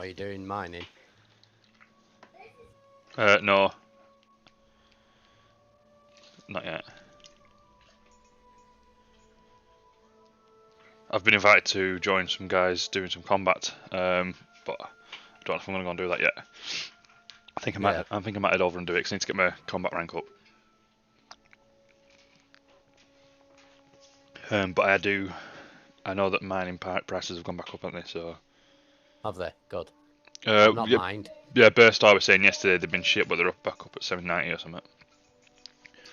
What are you doing, mining? No. Not yet. I've been invited to join some guys doing some combat, but I don't know if I'm gonna go and do that yet. I think I might head over and do it because I need to get my combat rank up. But I know that mining prices have gone back up, haven't they? So. Have they? Good. I'm not mined. Yeah, Burstar was saying yesterday they've been shit, but they're back up at 790 or something.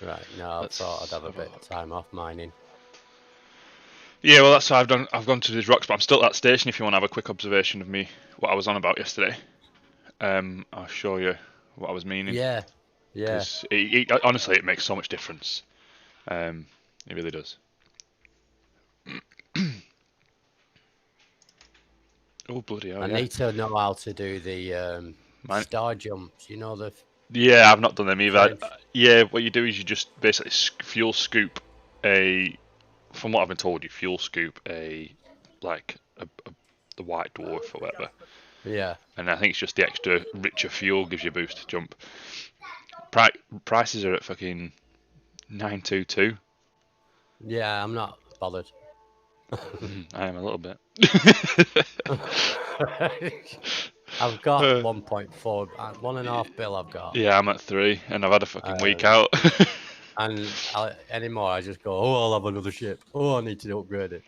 Right. No, I thought I'd have a bit of time off mining. Yeah, well, that's what I've done. I've gone to these rocks, but I'm still at that station. If you want to have a quick observation of me, what I was on about yesterday, I'll show you what I was meaning. Yeah. Because honestly, it makes so much difference. It really does. Oh bloody hell! I need to know how to do the star jumps. You know the. Yeah, I've not done them either. Yeah, what you do is you just basically fuel scoop a. From what I've been told, you fuel scoop the white dwarf or whatever. Yeah. And I think it's just the extra richer fuel gives you a boost to jump. Prices are at fucking 922. Yeah, I'm not bothered. I am a little bit. I've got 1.4, 1.5 bill I've got. Yeah, I'm at 3, and I've had a fucking week out. And anymore, I just go, oh, I'll have another ship. Oh, I need to upgrade it.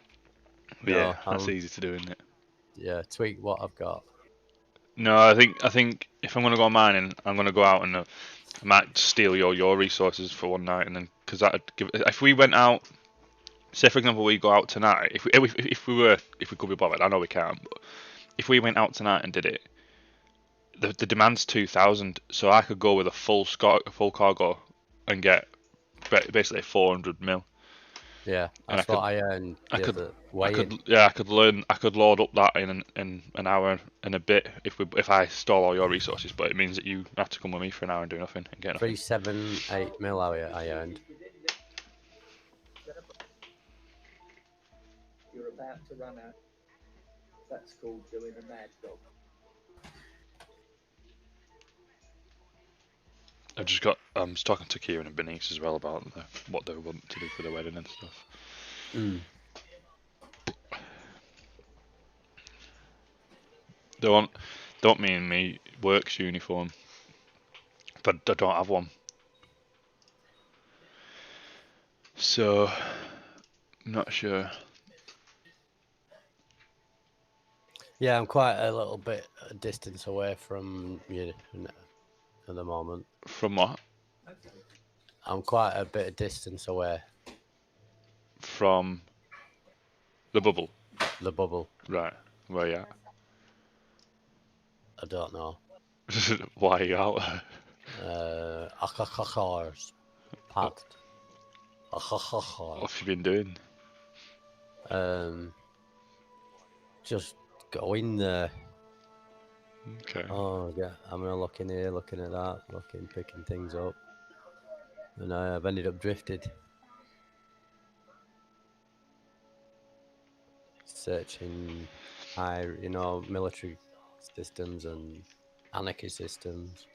Yeah, that's easy to do, isn't it? Yeah, tweak what I've got. No, I think if I'm gonna go mining, I'm gonna go out and I might steal your resources for one night, and then because that'd give. If we went out, say for example, we go out tonight. If we could be bothered, I know we can't, but if we went out tonight and did it, the demand's 2,000, so I could go with a full cargo and get basically 400 mil. Yeah, that's what I earned. I could load up that in an hour and a bit if I stole all your resources, but it means that you have to come with me for an hour and do nothing and get nothing. 378 mil I earned. You're about to run out. That's called doing a mad dog. I was talking to Kieran and Bernice as well about what they want to do for the wedding and stuff. They want me in me works uniform, but I don't have one. So I'm not sure. Yeah, I'm quite a little bit a distance away from you at the moment. From what? I'm quite a bit of distance away. From the bubble? The bubble. Right. Where you at? I don't know. Why are you out? Cars. Packed. What have you been doing? Just going there. Okay. Oh, yeah. I'm looking here, looking at that, picking things up. And I've ended up drifted. Searching military systems and anarchy systems.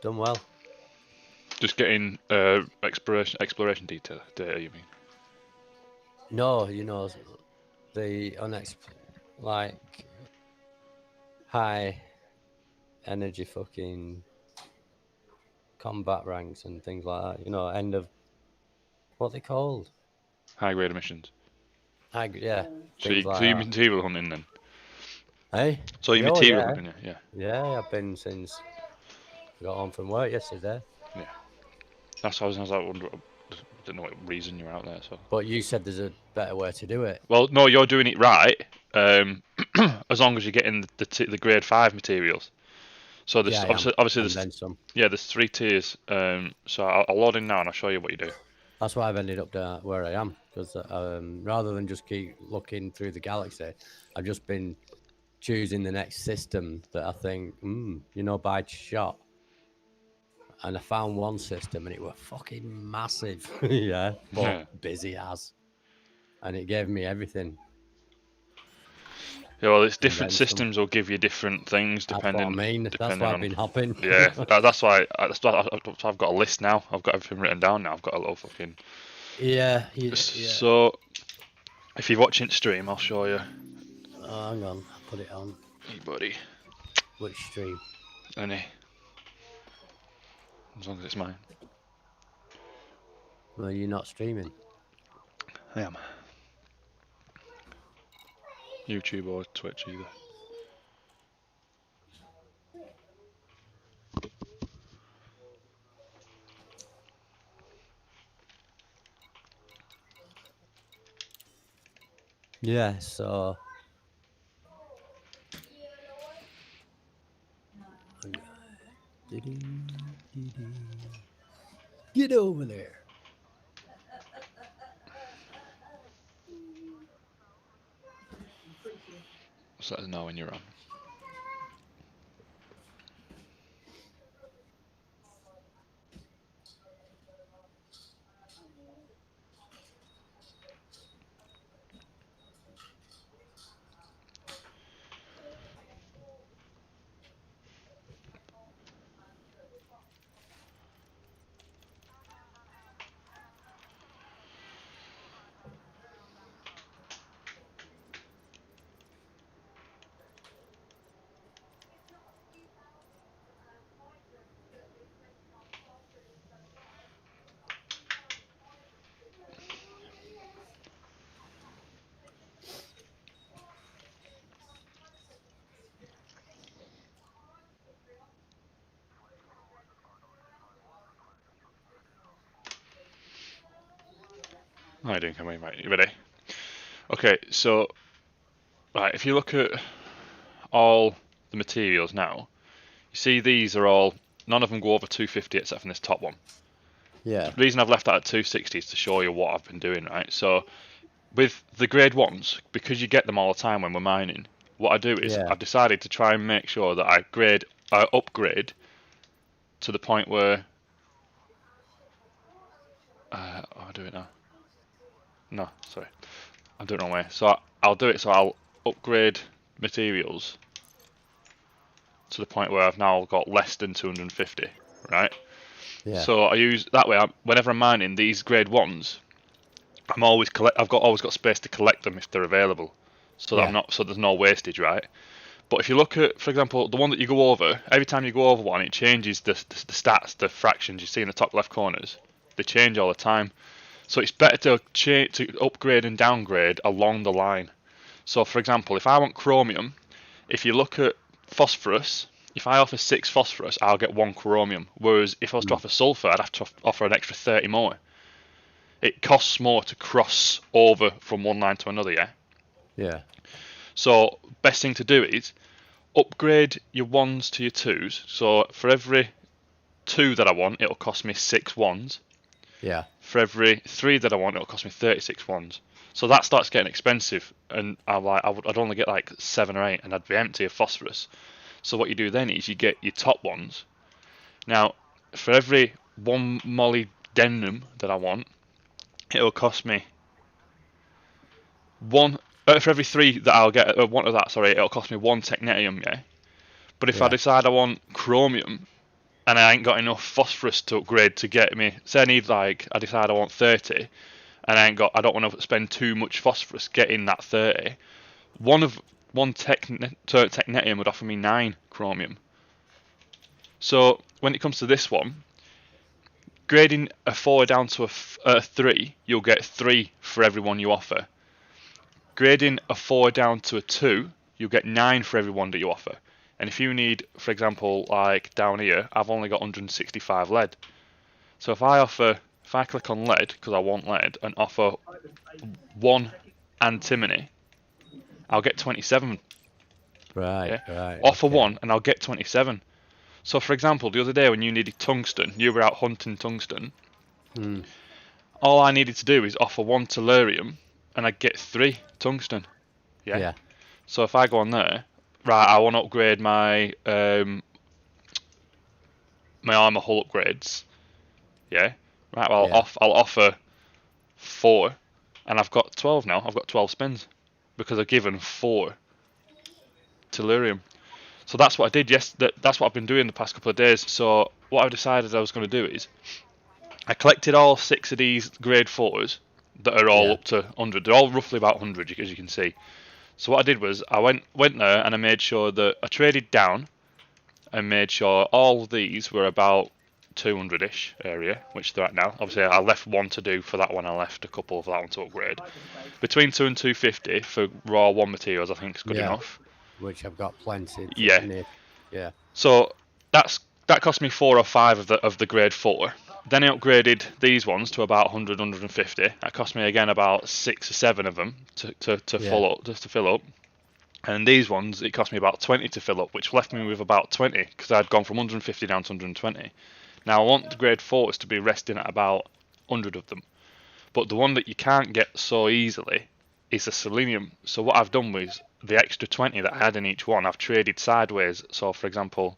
Done well. Just getting exploration data, you mean? No, the high energy fucking combat ranks and things like that. End of what they called? High grade emissions. Yeah. So you're material hunting then? Hey? So you're material hunting, yeah? Yeah, I've been since I got home from work yesterday. Yeah. That's what I was like, I don't know what reason you're out there. So. But you said there's a better way to do it. Well, no, you're doing it right. As long as you're getting the grade 5 materials. So there's obviously there's then some. Yeah, there's 3 tiers. So I'll load in now and I'll show you what you do. That's why I've ended up where I am, because rather than just keep looking through the galaxy, I've just been choosing the next system that I think, by shot. And I found one system and it was fucking massive, but busy as. And it gave me everything. Yeah, well, it's and different then some. systems will give you different things That's what I depending mean. That's depending why I've on. been hopping. Yeah, that's why I've got a list now. I've got everything written down now. I've got a little fucking. Yeah. So if you're watching stream, I'll show you. Oh, hang on, I'll put it on. Hey, buddy. Which stream? Any. As long as it's mine. Well, you're not streaming. I am. YouTube or Twitch either. Yeah. So. Get over there. Just let us know when you're on. How you doing, Cammy? Right, you ready? Okay, so right, if you look at all the materials now, you see these are all, none of them go over 250 except from this top one. Yeah. The reason I've left that at 260 is to show you what I've been doing, right? So with the grade ones, because you get them all the time when we're mining, what I do is Yeah. I've decided to try and make sure that I upgrade to the point where I'll do it now. No, sorry, I'm doing it the wrong way. So I'll do it. So I'll upgrade materials to the point where I've now got less than 250, right? Yeah. So I use that way. Whenever I'm mining these grade ones, I'm always always got space to collect them if they're available, so that Yeah. I'm not so there's no wastage, right? But if you look at, for example, the one that you go over, every time you go over one, it changes the stats, the fractions you see in the top left corners. They change all the time. So it's better to upgrade and downgrade along the line. So for example, if I want chromium, if you look at phosphorus, if I offer 6 phosphorus, I'll get 1 chromium. Whereas if I was to offer sulfur, I'd have to offer an extra 30 more. It costs more to cross over from one line to another, yeah? Yeah. So best thing to do is upgrade your 1s to your 2s. So for every 2 that I want, it'll cost me 6 1s. Yeah. For every 3 that I want, it'll cost me 36 1s. So that starts getting expensive, and I'd only get like 7 or 8, and I'd be empty of phosphorus. So what you do then is you get your top ones. Now, for every 1 molybdenum that I want, it'll cost me for every 3 that I'll get, one of that, sorry, it'll cost me 1 technetium, yeah? But if I Yeah. decide I want chromium, and I ain't got enough phosphorus to upgrade to get me, say I decide I want 30, and I don't want to spend too much phosphorus getting that 30, one technetium would offer me 9 chromium. So when it comes to this one, grading a 4 down to a 3, you'll get 3 for every one you offer. Grading a 4 down to a 2, you'll get 9 for every one that you offer. And if you need, for example, like down here, I've only got 165 lead. So if I click on lead, because I want lead, and offer 1 antimony, I'll get 27. Right. Yeah? Right. Offer okay. 1 and I'll get 27. So for example, the other day when you needed tungsten, you were out hunting tungsten, all I needed to do is offer 1 tellurium and I'd get 3 tungsten. Yeah? Yeah. So if I go on there, right, I want to upgrade my my armor hull upgrades. Yeah. Right. Well, Yeah. I'll offer 4, and I've got 12 now. I've got 12 spins because I've given 4 tellurium. So that's what I did. Yes, that's what I've been doing the past couple of days. So what I decided I was going to do is I collected all 6 of these grade 4s that are all up to 100. They're all roughly about 100, as you can see. So what I did was I went there and I made sure that I traded down and made sure all of these were about 200-ish area, which they're at now. Obviously, I left one to do for that one. I left a couple for that one to upgrade. Between 2 and 250 for raw 1 materials, I think is good enough. Which I've got plenty. Yeah. Yeah. So that cost me 4 or 5 of the grade 4. Then I upgraded these ones to about 100, 150. That cost me again about 6 or 7 of them to fill up, just to fill up. And these ones, it cost me about 20 to fill up, which left me with about 20 because I'd gone from 150 down to 120. Now I want the grade 4s to be resting at about 100 of them. But the one that you can't get so easily is the selenium. So what I've done was the extra 20 that I had in each one, I've traded sideways. So for example,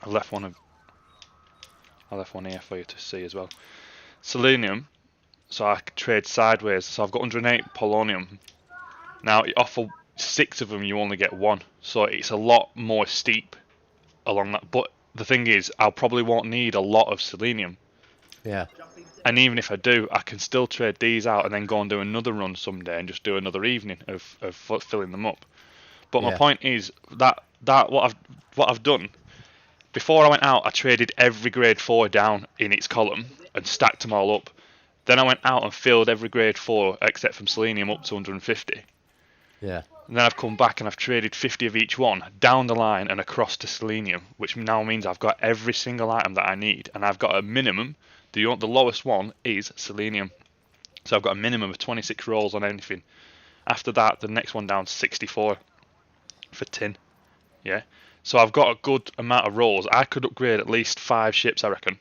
I left one here for you to see as well. Selenium, so I could trade sideways. So I've got 108 polonium. Now off of 6 of them you only get 1, so it's a lot more steep along that. But the thing is, I probably won't need a lot of selenium. Yeah. And even if I do, I can still trade these out and then go and do another run someday and just do another evening of filling them up. But my point is that what I've done, before I went out, I traded every grade 4 down in its column and stacked them all up. Then I went out and filled every grade 4 except from selenium up to 150. Yeah. And then I've come back and I've traded 50 of each one down the line and across to selenium, which now means I've got every single item that I need, and I've got a minimum. The lowest one is selenium, so I've got a minimum of 26 rolls on anything. After that, the next one down to 64 for tin. Yeah, so I've got a good amount of rolls. I could upgrade at least 5 ships, I reckon.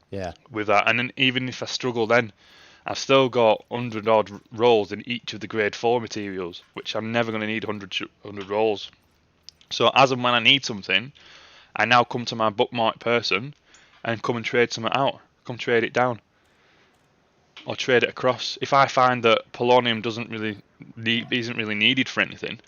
Yeah. With that, and then even if I struggle, then I've still got 100 odd rolls in each of the grade 4 materials, which I'm never going to need 100 rolls. So as and when I need something, I now come to my bookmark person and come and trade something out. Come trade it down. Or trade it across. If I find that polonium isn't really needed for anything,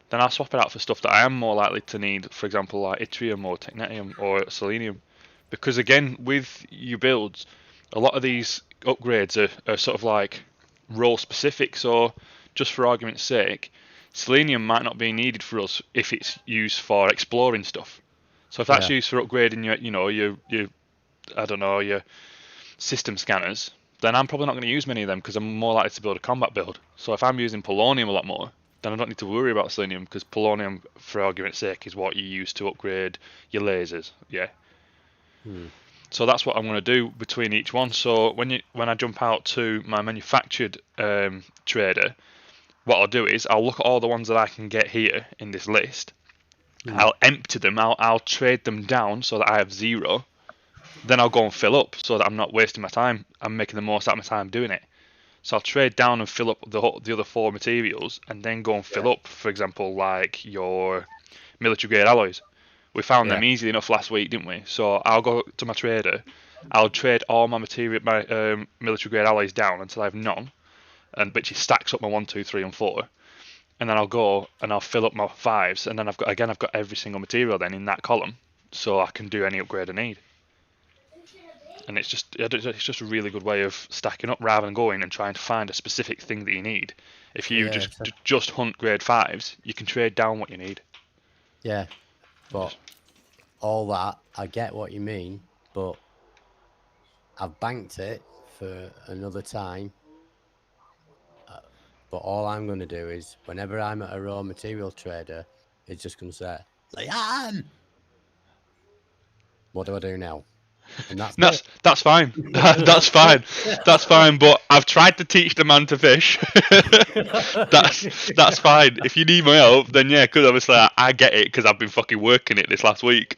then I'll swap it out for stuff that I am more likely to need, for example like yttrium or technetium or selenium. Because again, with your builds, a lot of these upgrades are sort of like role specific. So just for argument's sake, selenium might not be needed for us if it's used for exploring stuff. So if that's used for upgrading your system scanners, then I'm probably not going to use many of them because I'm more likely to build a combat build. So if I'm using polonium a lot more, then I don't need to worry about selenium, because polonium, for argument's sake, is what you use to upgrade your lasers. Yeah. So that's what I'm going to do between each one. So when I jump out to my manufactured trader, what I'll do is I'll look at all the ones that I can get here in this list. I'll empty them. I'll trade them down so that I have 0. Then I'll go and fill up so that I'm not wasting my time. I'm making the most out of my time doing it. So I'll trade down and fill up the other 4 materials, and then go and fill up, for example, like your military grade alloys. We found them easy enough last week, didn't we? So I'll go to my trader. I'll trade all my military grade alloys down until I have none, and which stacks up my 1, 2, 3, and 4. And then I'll go and I'll fill up my 5s, and then I've got every single material then in that column, so I can do any upgrade I need. And it's just a really good way of stacking up rather than going and trying to find a specific thing that you need. If you just hunt grade 5s, you can trade down what you need. Yeah, but all that, I get what you mean, but I've banked it for another time. But all I'm going to do is, whenever I'm at a raw material trader, it's just going to say, Liam! What do I do now? And that's fine. That's fine. That's fine. But I've tried to teach the man to fish. that's fine. If you need my help, then yeah, because obviously I get it because I've been fucking working it this last week.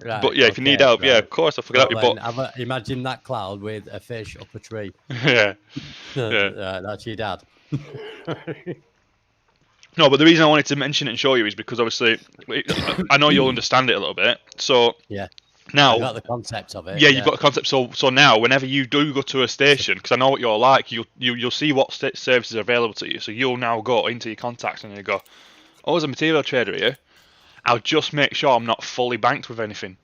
Right, but yeah, if you need help, yeah, of course, I'll help you. But imagine that cloud with a fish up a tree. Yeah. That's your dad. No, but the reason I wanted to mention it and show you is because obviously I know you'll understand it a little bit. So yeah. Now, I've got the concept of it. Yeah, you've got the concept. So now, whenever you do go to a station, because I know what you're like, you'll see what services are available to you. So you'll now go into your contacts and you go, or as a material trader here, I'll just make sure I'm not fully banked with anything.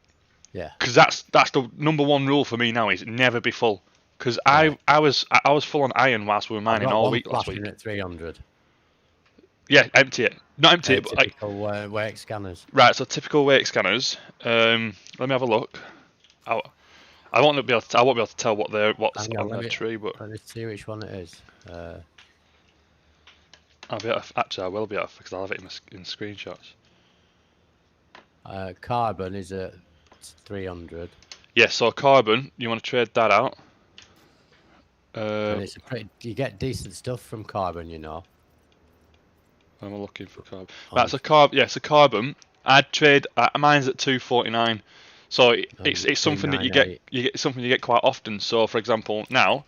Yeah. Because that's the number one rule for me now is never be full. Because Right. I was full on iron whilst we were I've mining got all one week last week. flashing at 300. Yeah, empty it. Not empty it, but like Typical wake scanners. right. So typical wake scanners. Let me have a look. I won't be able to tell what's Hang on on, the tree, but let me see which one it is. I'll be able to, actually I will be able to, because I'll have it in screenshots. Carbon is at 300. Yeah, so carbon, you want to trade that out. And it's you get decent stuff from carbon, you know. I'm looking for carbon. Oh. That's a carbon. I'd trade. Mine's at 249. So it's something that you get something you get quite often. So for example, now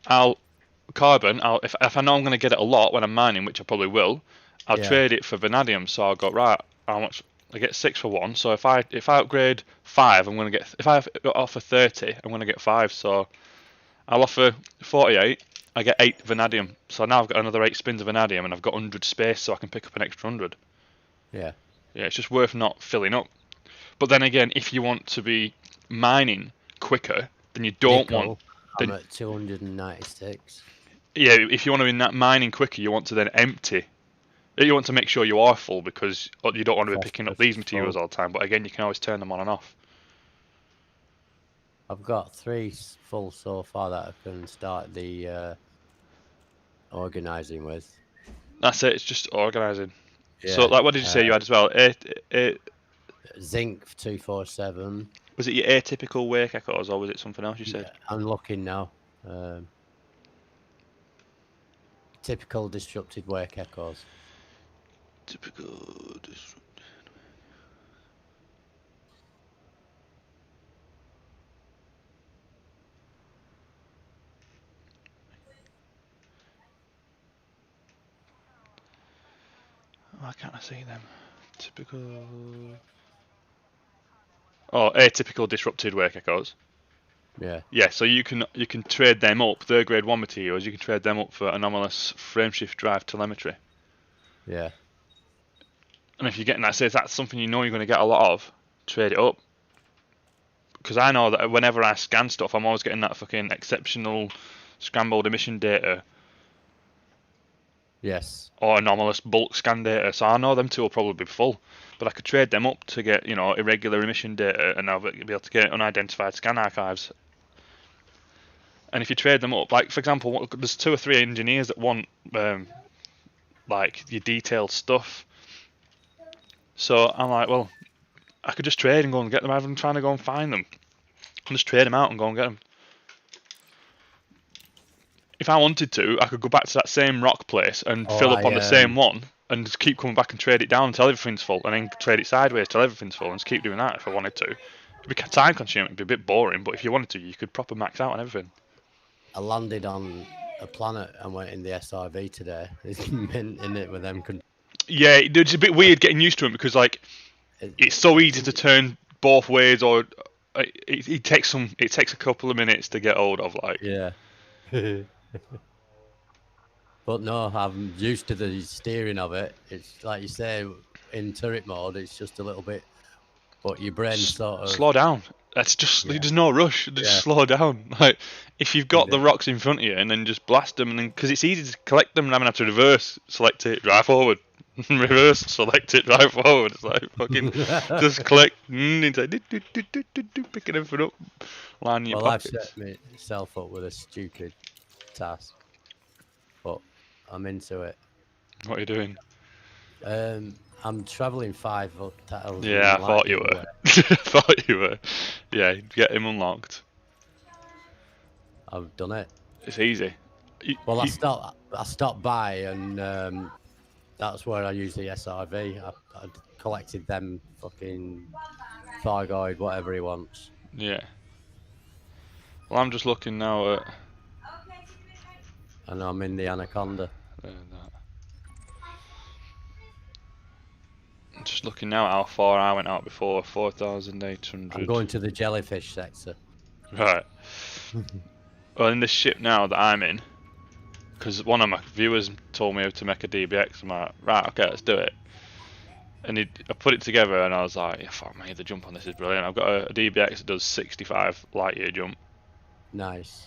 if I know I'm going to get it a lot when I'm mining, which I probably will, I'll trade it for vanadium. So I'll go right. How much? I get 6 for 1. So if I upgrade 5, I'm going to get. If I offer 30, I'm going to get 5. So I'll offer 48. I get 8 vanadium. So now I've got another 8 spins of vanadium, and I've got 100 space, so I can pick up an extra 100. Yeah. Yeah, it's just worth not filling up. But then again, if you want to be mining quicker, then you don't want. I'm at 296. Yeah, if you want to be mining quicker, you want to then empty. You want to make sure you are full because you don't want to be picking up these materials all the time. But again, you can always turn them on and off. I've got 3 full so far that I can start the organising with. That's it. It's just organising. Yeah, So, like, what did you say you had as well? Zinc 247. Was it your atypical wake echoes, or was it something else you said? Yeah, I'm looking now. Typical disrupted wake echoes. Typical disrupted. Why can't I see them? Typical. Oh, atypical disrupted wake echoes. Yeah. Yeah, so you can trade them up. They're grade 1 materials. You can trade them up for anomalous frameshift drive telemetry. Yeah. And if you're getting that, say that's something you know you're going to get a lot of, trade it up. Because I know that whenever I scan stuff, I'm always getting that fucking exceptional scrambled emission data. Yes. Or anomalous bulk scan data. So I know them two will probably be full. But I could trade them up to get, irregular emission data, and I'll be able to get unidentified scan archives. And if you trade them up, like for example, there's 2 or 3 engineers that want like your detailed stuff. So I'm like, well, I could just trade and go and get them rather than trying to go and find them. I can just trade them out and go and get them. If I wanted to, I could go back to that same rock place and fill up on the same one and just keep coming back and trade it down until everything's full, and then trade it sideways till everything's full, and just keep doing that if I wanted to. It'd be time consuming, it'd be a bit boring, but if you wanted to, you could proper max out on everything. I landed on a planet and went in the SRV today. It's mint in it with them. Yeah, it's a bit weird getting used to it because like it's so easy to turn both ways, or it takes a couple of minutes to get hold of. Like yeah. But no, I'm used to the steering of it. It's like you say, in turret mode, it's just a little bit, but your brain sort of slow down. That's just there's no rush. Just slow down. Like if you've got the rocks in front of you, and then just blast them, and then because it's easy to collect them and having to reverse, select it, drive forward, reverse, select it, drive forward. It's like fucking just collect, it's like picking everything up, lining your pockets. I've set myself up with a stupid task, but I'm into it. What are you doing? I'm travelling 5,000. Yeah, I thought you were. I thought you were. Yeah, get him unlocked. I've done it. It's easy. I stopped by, and that's where I used the SRV. I collected them fucking Thargoid, whatever he wants. Yeah. Well, I'm just looking now at. And I'm in the Anaconda. I'm just looking now at how far I went out before. 4,800. I'm going to the jellyfish sector. Right. Well, in this ship now that I'm in, because one of my viewers told me how to make a DBX. I'm like, right, okay, let's do it. And I put it together, and I was like, yeah, fuck me, the jump on this is brilliant. I've got a DBX that does 65 light year jump. Nice.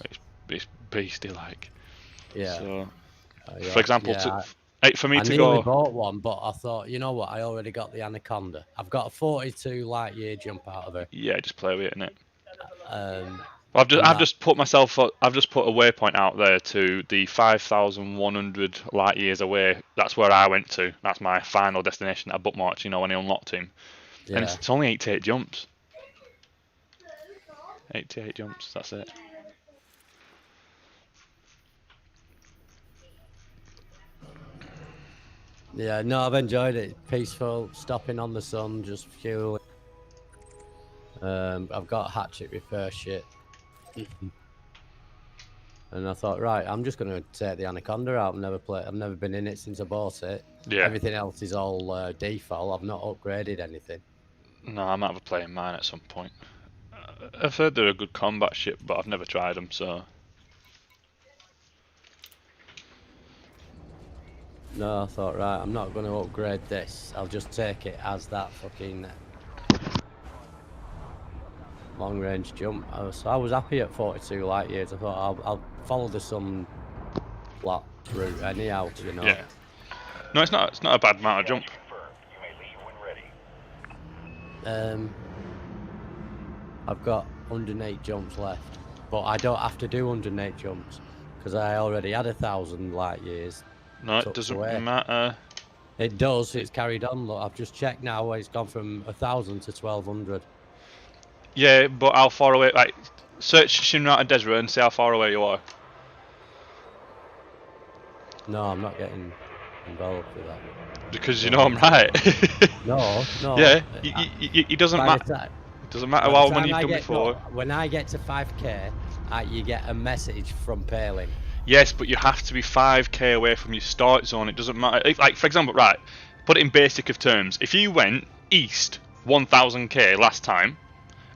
It's beastie like. Yeah. So, Yeah, for example, for me I to nearly go. bought one, but I thought, you know what? I already got the Anaconda. I've got a 42 light year jump out of her. Yeah, just play with it, innit? Um, I've just put a waypoint out there to the 5,100 light years away. That's where I went to. That's my final destination at bookmarked. You know, when I unlocked him, and it's only 88 jumps. 88 jumps. That's it. Yeah, no, I've enjoyed it. Peaceful, stopping on the sun, just fueling. I've got hatchet repair shit. And I thought, right, I'm just going to take the Anaconda out. I've never been in it since I bought it. Yeah. Everything else is all default. I've not upgraded anything. No, I might have a play in mine at some point. I've heard they're a good combat ship, but I've never tried them, so. No, I thought, right, I'm not going to upgrade this. I'll just take it as that fucking long range jump. So I was happy at 42 light years. I thought I'll follow the sun flat route anyhow, you know. Yeah. No, it's not a bad amount of jump. I've got 108 jumps left, but I don't have to do 108 jumps because I already had 1,000 light years. No, it doesn't matter. It does. It's carried on. Look, I've just checked now. It's gone from 1,000 to 1,200. Yeah, but how far away? Like, search Shinrata Desra and see how far away you are. No, I'm not getting involved with that. Because you know I'm right. No. Yeah, it doesn't matter. It doesn't matter how many you've done before. When I get to 5k, you get a message from Palin. Yes, but you have to be 5k away from your start zone. It doesn't matter. Like, for example, right, put it in basic of terms. If you went east 1000k last time,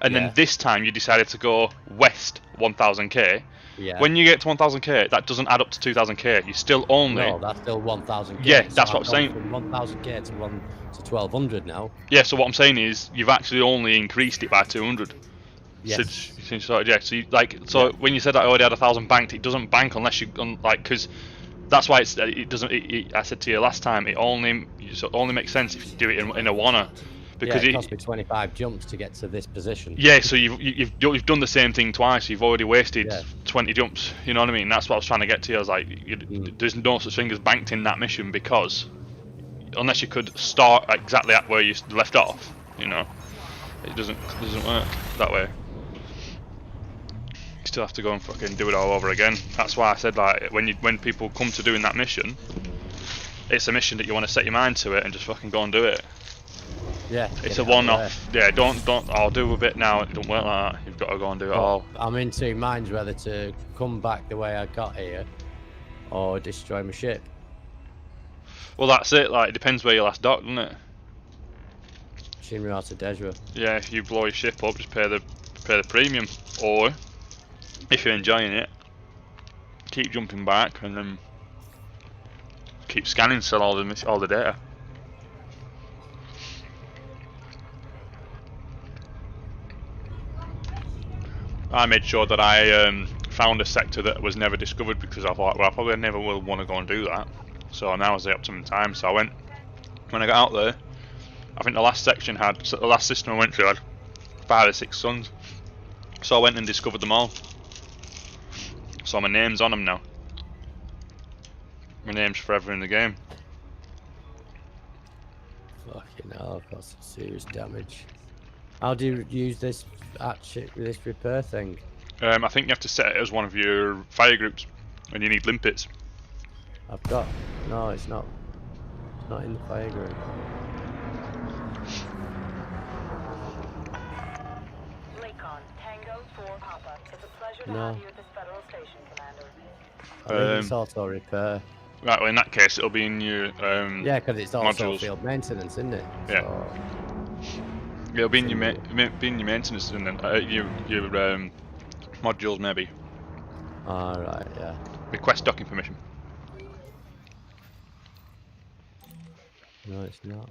and then this time you decided to go west 1000k, when you get to 1000k, that doesn't add up to 2000k. You still only. No, that's still 1000k. Yeah, that's what I'm saying. From 1000k to 1200 now. Yeah, so what I'm saying is you've actually only increased it by 200. Yes. Since when you said that I already had 1,000 banked, it doesn't bank unless you because that's why it doesn't. I said to you last time, it only makes sense if you do it in a wanna. Because it cost me 25 jumps to get to this position. Yeah, so you've done the same thing twice. You've already wasted 20 jumps. You know what I mean? That's what I was trying to get to you. I was like, there's no such thing as banked in that mission because unless you could start exactly at where you left off, you know, it doesn't work that way. You still have to go and fucking do it all over again. That's why I said, like, when people come to doing that mission, it's a mission that you want to set your mind to it and just fucking go and do it. Yeah, it's a one-off. Yeah, don't. I'll do a bit now. It don't work like that. You've got to go and do it all. I'm in two minds whether to come back the way I got here, or destroy my ship. Well, that's it. Like, it depends where you last docked, doesn't it? Shinrata Desra. Yeah, if you blow your ship up, just pay the premium, or if you're enjoying it, keep jumping back and then keep scanning, sell all the data. I made sure that I found a sector that was never discovered because I thought, well, I probably never will want to go and do that. So now is the optimum time. So when I got out there, I think the last system I went through had 5 or 6 suns. So I went and discovered them all. So my name's on them now. My name's forever in the game. Fucking hell, I've got some serious damage. How do you use this repair thing? I think you have to set it as one of your fire groups, and you need limpets. I've got. No, it's not. It's not in the fire group. Lakon, Tango 4 Papa. It's a pleasure to No. have you at this federal station, Commander. I think it's auto repair. Right, well in that case it'll be in your Yeah, because it's also modules. field maintenance, isn't it? Yeah. So, It'll be in your maintenance and then your modules maybe. alright, yeah. Request docking permission. No, it's not.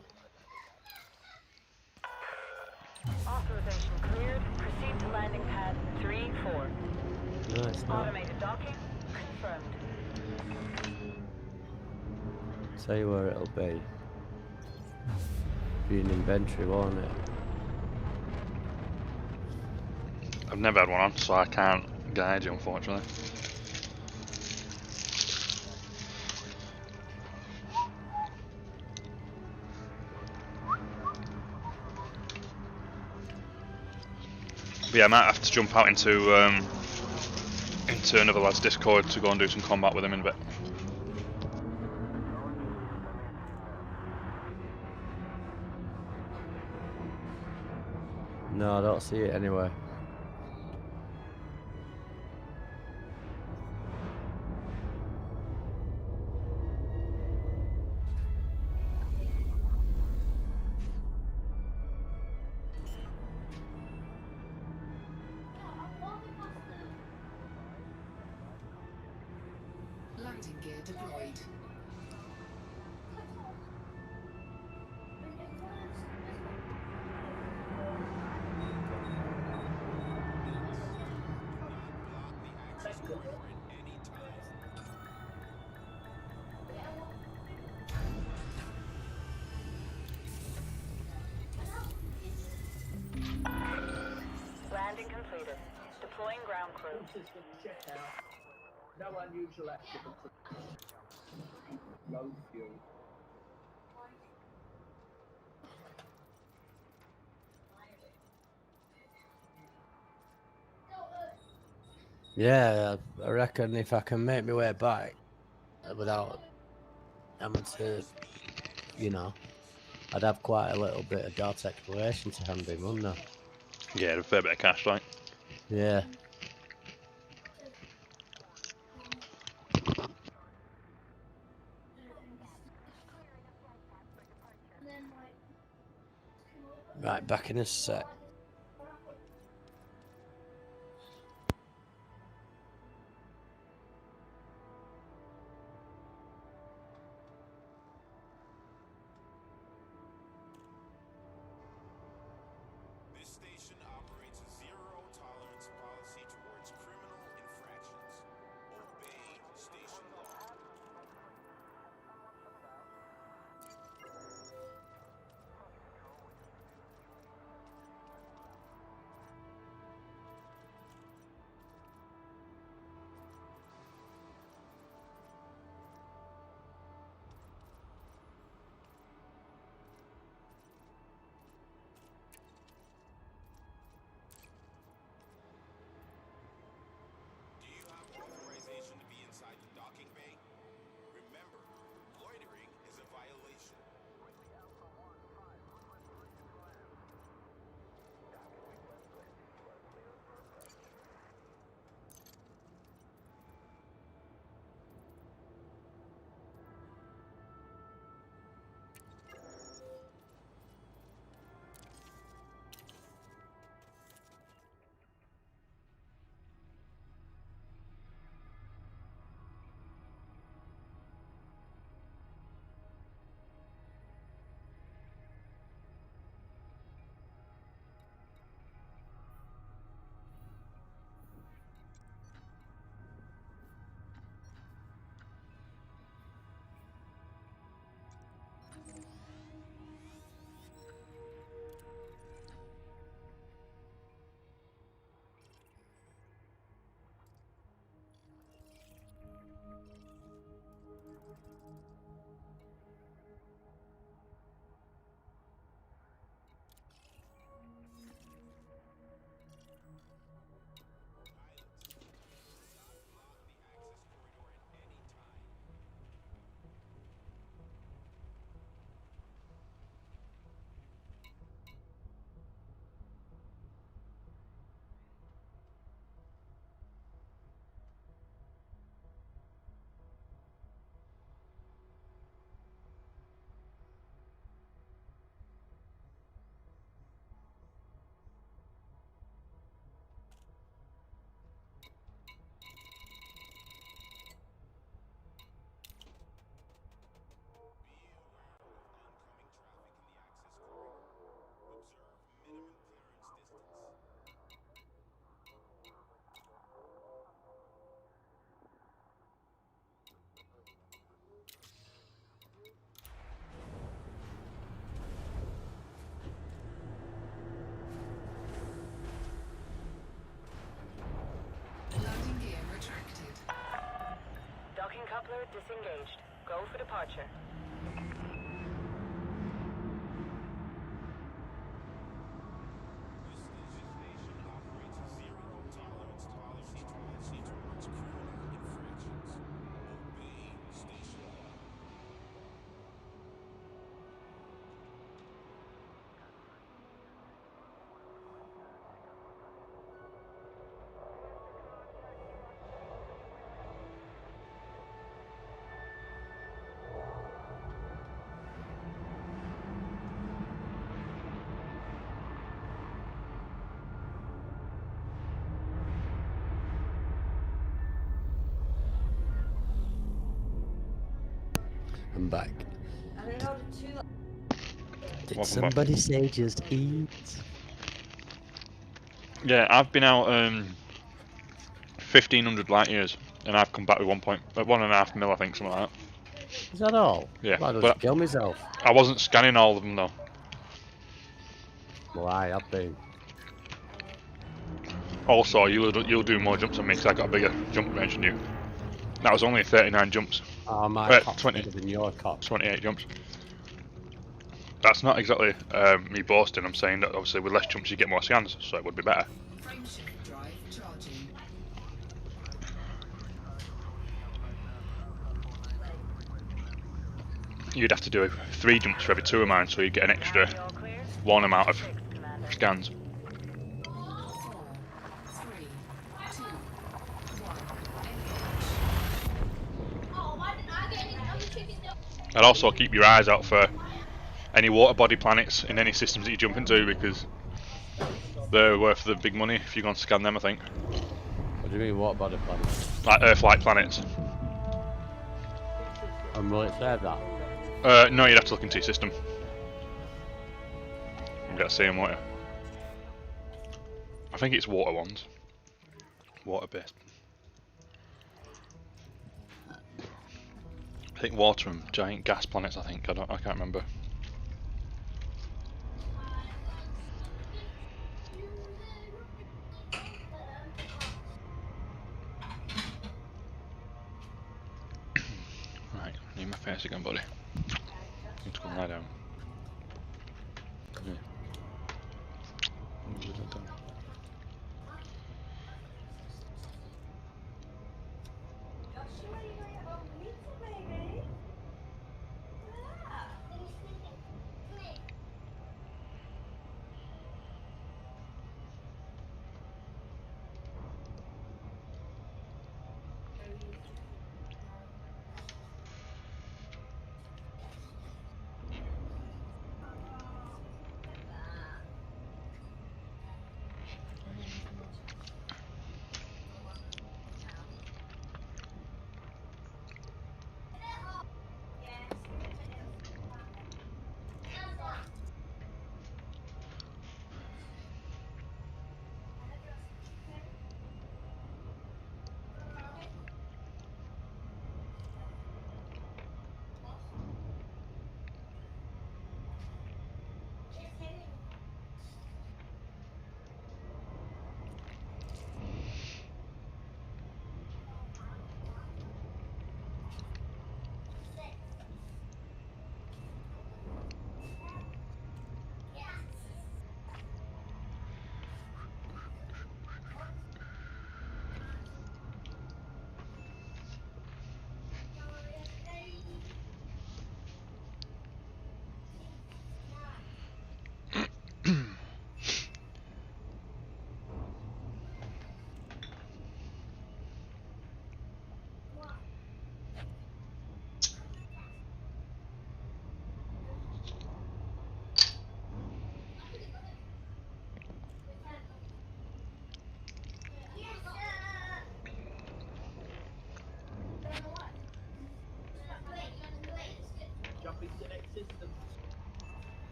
Authorization cleared. Proceed to landing pad 3-4. No, it's not. Automated docking confirmed. Tell you where it'll be. Be in inventory, won't it? I've never had one on, so I can't guide you, unfortunately. But yeah, I might have to jump out into another lad's Discord to go and do some combat with him in a bit. No, I don't see it anywhere. Landing gear deployed. Landing completed. Deploying ground crew. All systems checked out. No unusual activity. Low fuel. Yeah, I reckon if I can make my way back without having to, you know, I'd have quite a little bit of Dart exploration to hand in, wouldn't I? Yeah, a fair bit of cash, like. Yeah. Right, back in a sec. This station operates a zero-tolerance policy towards criminal infractions. Obey station law. Kepler disengaged. Go for departure. I'm back. Did Welcome somebody say just eat? Yeah, I've been out 1,500 light years, and I've come back with 1.5 mil, I think, something like that. Is that all? Yeah, I'd but- just kill myself. I wasn't scanning all of them though. Well, I have been. Also, you'll do more jumps than me because I got a bigger jump range than you. That was only 39 jumps, Oh, my cock's 20. bigger than your cock. 28 jumps. That's not exactly me boasting. I'm saying that obviously with less jumps you get more scans, so it would be better. Frameshift drive charging. You'd have to do 3 jumps for every 2 of mine, so you get an extra All clear? 1 amount of Six, Commander. scans. 4, 3, 2, 1. Engage. And also keep your eyes out for any water body planets in any systems that you jump into, because they're worth the big money if you go and scan them, I think. What do you mean, what body planet? Like Earth-like planets. And will it save that? No, you'd have to look into your system. You got to see them, won't you? I think it's water ones. Water-based. I think water and giant gas planets, I think. I can't remember. Right, need my face again, buddy. Need to go and lie down. Yeah. What was that done?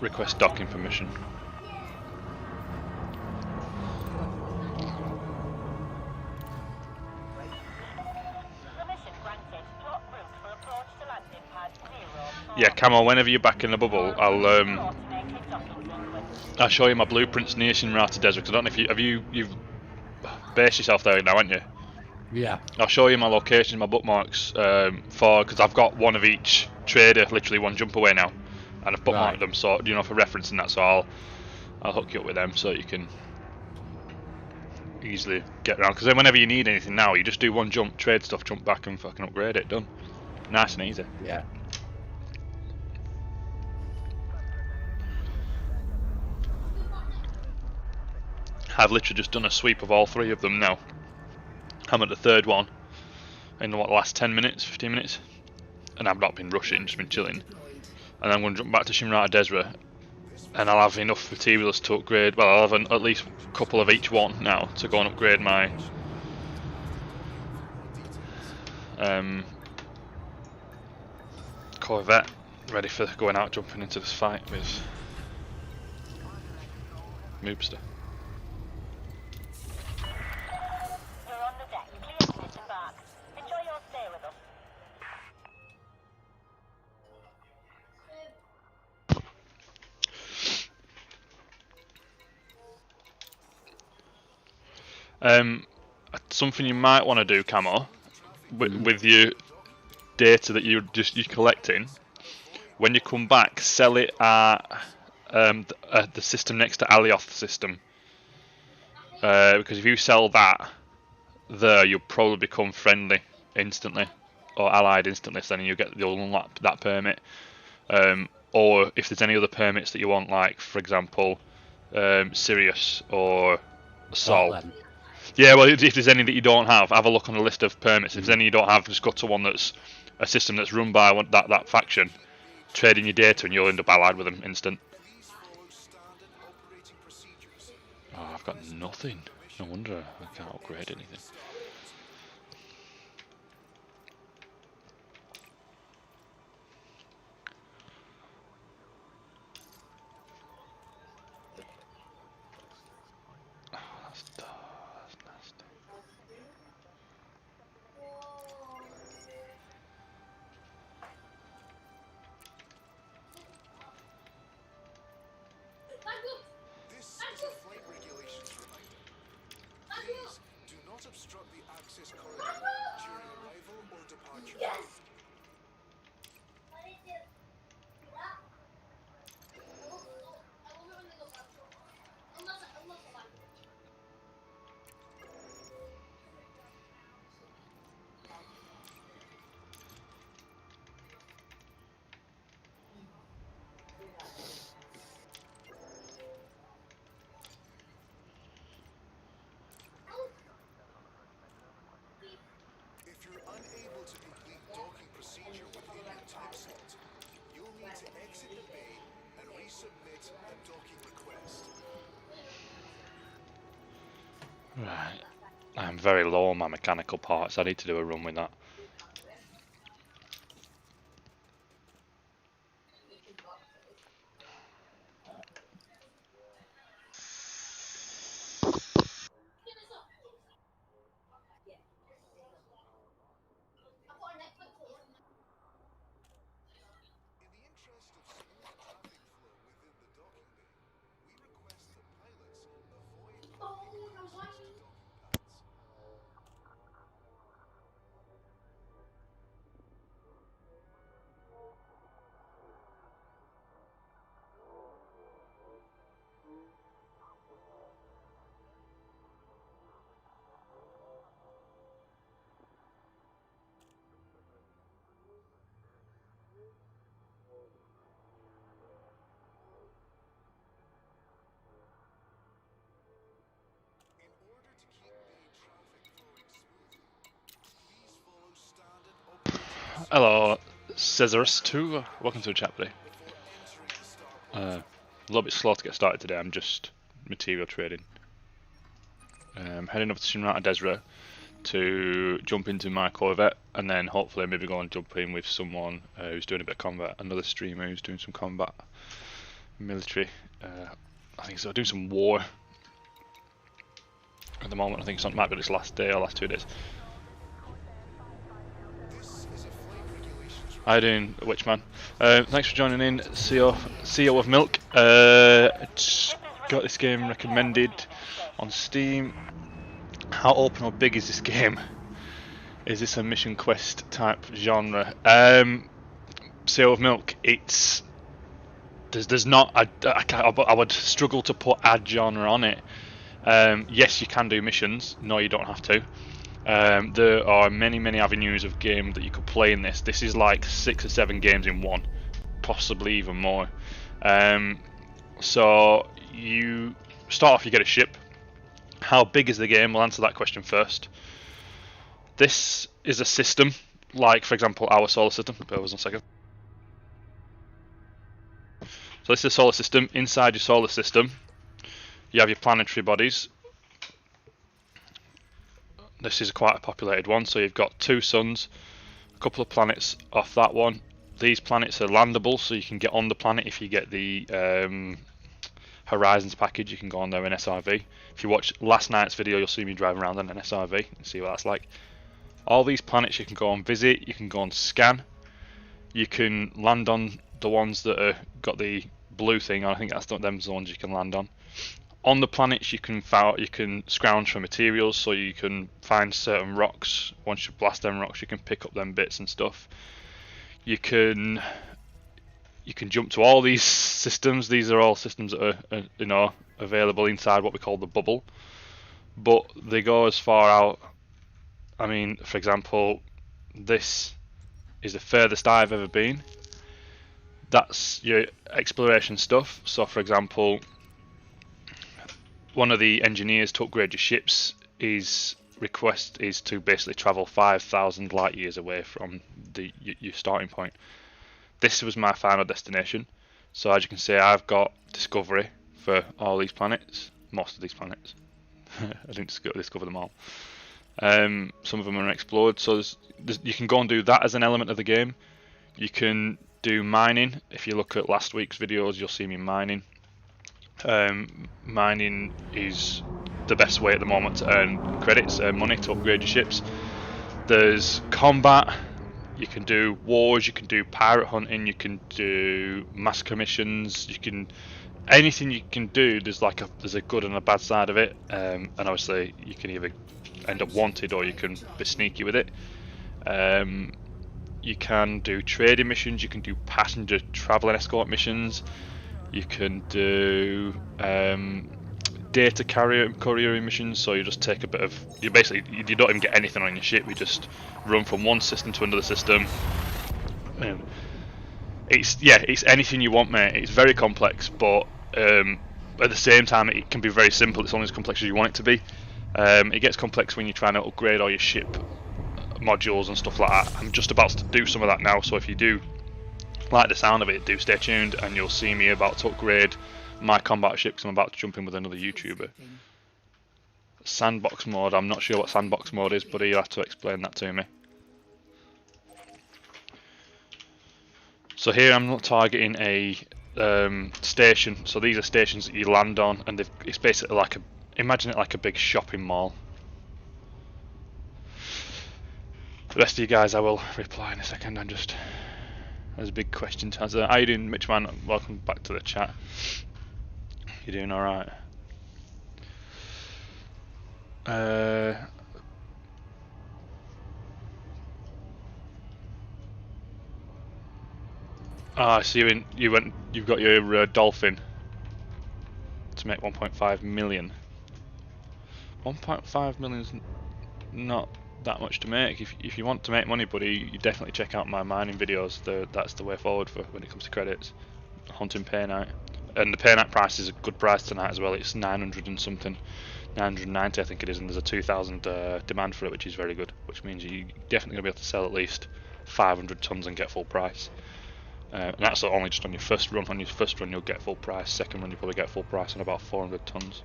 request docking permission. Permission granted. Plot route for approach to landing pad 0. Yeah, Camo, whenever you're back in the bubble, Automated docking sequence. I'll show you my blueprints near Shinrata Desert, because I don't know if you've based yourself there now, haven't you? Yeah. I'll show you my locations, my bookmarks, because I've got one of each trader, literally one jump away now, and I've bookmarked Right. them, so for reference and that. So I'll hook you up with them so you can easily get around. Because then whenever you need anything now, you just do one jump, trade stuff, jump back, and fucking upgrade it. Done. Nice and easy. Yeah. I've literally just done a sweep of all 3 of them now. I'm at the 3rd one in the last 10 minutes, 15 minutes, and I've not been rushing, just been chilling. And I'm going to jump back to Shinrata Desra, and I'll have enough materials to upgrade. Well, I'll have at least a couple of each one now to go and upgrade my Corvette, ready for going out, jumping into this fight with Moobster. You're on the deck. Clear to disembark. Enjoy your stay with us. Something you might want to do, Camo, with your data that you're collecting. When you come back, sell it at the system next to Alioth system. Because if you sell that there, you'll probably become friendly instantly, or allied instantly. So then you'll unlock that permit. Or if there's any other permits that you want, like for example, Sirius or Sol. Scotland. Yeah, well, if there's any that you don't have a look on the list of permits. If there's any you don't have, just go to one that's a system that's run by that faction. Trade in your data, and you'll end up allied with them instant. Please follow standard operating procedures. Oh, I've got nothing. No wonder I can't upgrade anything. Oh, that's nasty. This is a flight regulations reminder. Please do not obstruct the access corridor during arrival or departure. If you're unable to complete docking procedure within your time slot, you'll need to exit the bay and resubmit a docking request. Right. I'm very low on my mechanical parts. I need to do a run with that. In the interest of smooth traffic flow within the docking bay, we request that pilots avoid parking closest to docking pads. In order to keep bay traffic flowing smoothly, please follow standard operating Hello, Cesarus2. Welcome to the chat today. before entering the start. A little bit slow to get started today. I'm just material trading. Heading over to Shinrata Desra to jump into my Corvette, and then hopefully maybe go and jump in with someone who's doing a bit of combat. Another streamer who's doing some combat. military. I think so. Doing some war at the moment. I think it might be this last day or last 2 days. This is a flight regulations How you doing, Witchman? Thanks for joining in, CEO of Milk. Just got this game recommended on Steam. How open or big is this game? Is this a mission quest type genre? CEO of Milk, there's not. I would struggle to put a genre on it. Yes, you can do missions. No, you don't have to. There are many avenues of game that you could play in this. This is like 6 or 7 games in one, possibly even more. So you start off, you get a ship. How big is the game? We'll answer that question first. This is a system, like for example our solar system. Bear with us 1 second. So this is a solar system. Inside your solar system, you have your planetary bodies. This is quite a populated one, so you've got 2 suns, a couple of planets off that one. These planets are landable, so you can get on the planet if you get the Horizons package. You can go on there in SRV. If you watch last night's video, you'll see me driving around in an SRV and see what that's like. All these planets you can go and visit, you can go and scan. You can land on the ones that are got the blue thing on. I think that's them the ones you can land on. On the planets you can scrounge for materials, so you can find certain rocks. Once you blast them rocks, you can pick up them bits and stuff. You can jump to all these systems. These are all systems that are available inside what we call the bubble, but they go as far out. I mean, for example, this is the furthest I've ever been. That's your exploration stuff. So for example, one of the engineers to upgrade your ships, his request is to basically travel 5,000 light years away from your starting point. This was my final destination. So as you can see, I've got discovery for all these planets, most of these planets. I didn't discover them all. Some of them are unexplored, so you can go and do that as an element of the game. You can do mining. If you look at last week's videos, you'll see me mining. Mining is the best way at the moment to earn credits, earn money to upgrade your ships. There's combat. You can do wars. You can do pirate hunting. You can do massacre missions. You can anything you can do. There's a good and a bad side of it, and obviously you can either end up wanted or you can be sneaky with it. You can do trading missions. You can do passenger travel and escort missions. You can do data courier missions. So you just take a bit of you don't even get anything on your ship. You just run from one system to another system. It's anything you want, mate. It's very complex, but at the same time it can be very simple. It's only as complex as you want it to be. It gets complex when you're trying to upgrade all your ship modules and stuff like that. I'm just about to do some of that now, so if you do like the sound of it, do stay tuned and you'll see me about to upgrade my combat ship because I'm about to jump in with another YouTuber. Sandbox mode, I'm not sure what sandbox mode is, but you'll have to explain that to me. So here I'm not targeting a station, so these are stations that you land on, and it's basically imagine it like a big shopping mall. The rest of you guys I will reply in a second. There's a big question to answer. How you doing, Mitchman? Welcome back to the chat. You doing alright? So you've got your dolphin to make 1.5 million. 1.5 million is not that much to make. If you want to make money, buddy, you definitely check out my mining videos. That's the way forward for when it comes to credits. Hunting Paynite, and the Paynite price is a good price tonight as well. It's 900 and something, 990 I think it is, and there's a 2,000 demand for it, which is very good. Which means you're definitely gonna be able to sell at least 500 tons and get full price. And that's only just on your first run. On your first run, you'll get full price. Second run, you'll probably get full price on about 400 tons.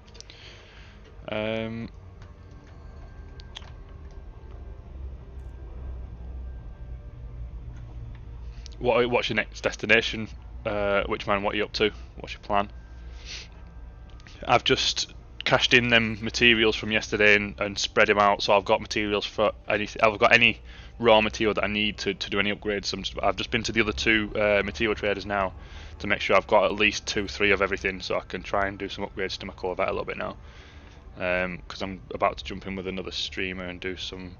What's your next destination, Which man, what are you up to? What's your plan? I've just cashed in them materials from yesterday and spread them out, so I've got materials for anything. I've got any raw material that I need to do any upgrades. I've just been to the other two material traders now to make sure I've got at least 2-3 of everything, so I can try and do some upgrades to my Corvette a little bit now. Because I'm about to jump in with another streamer and do some,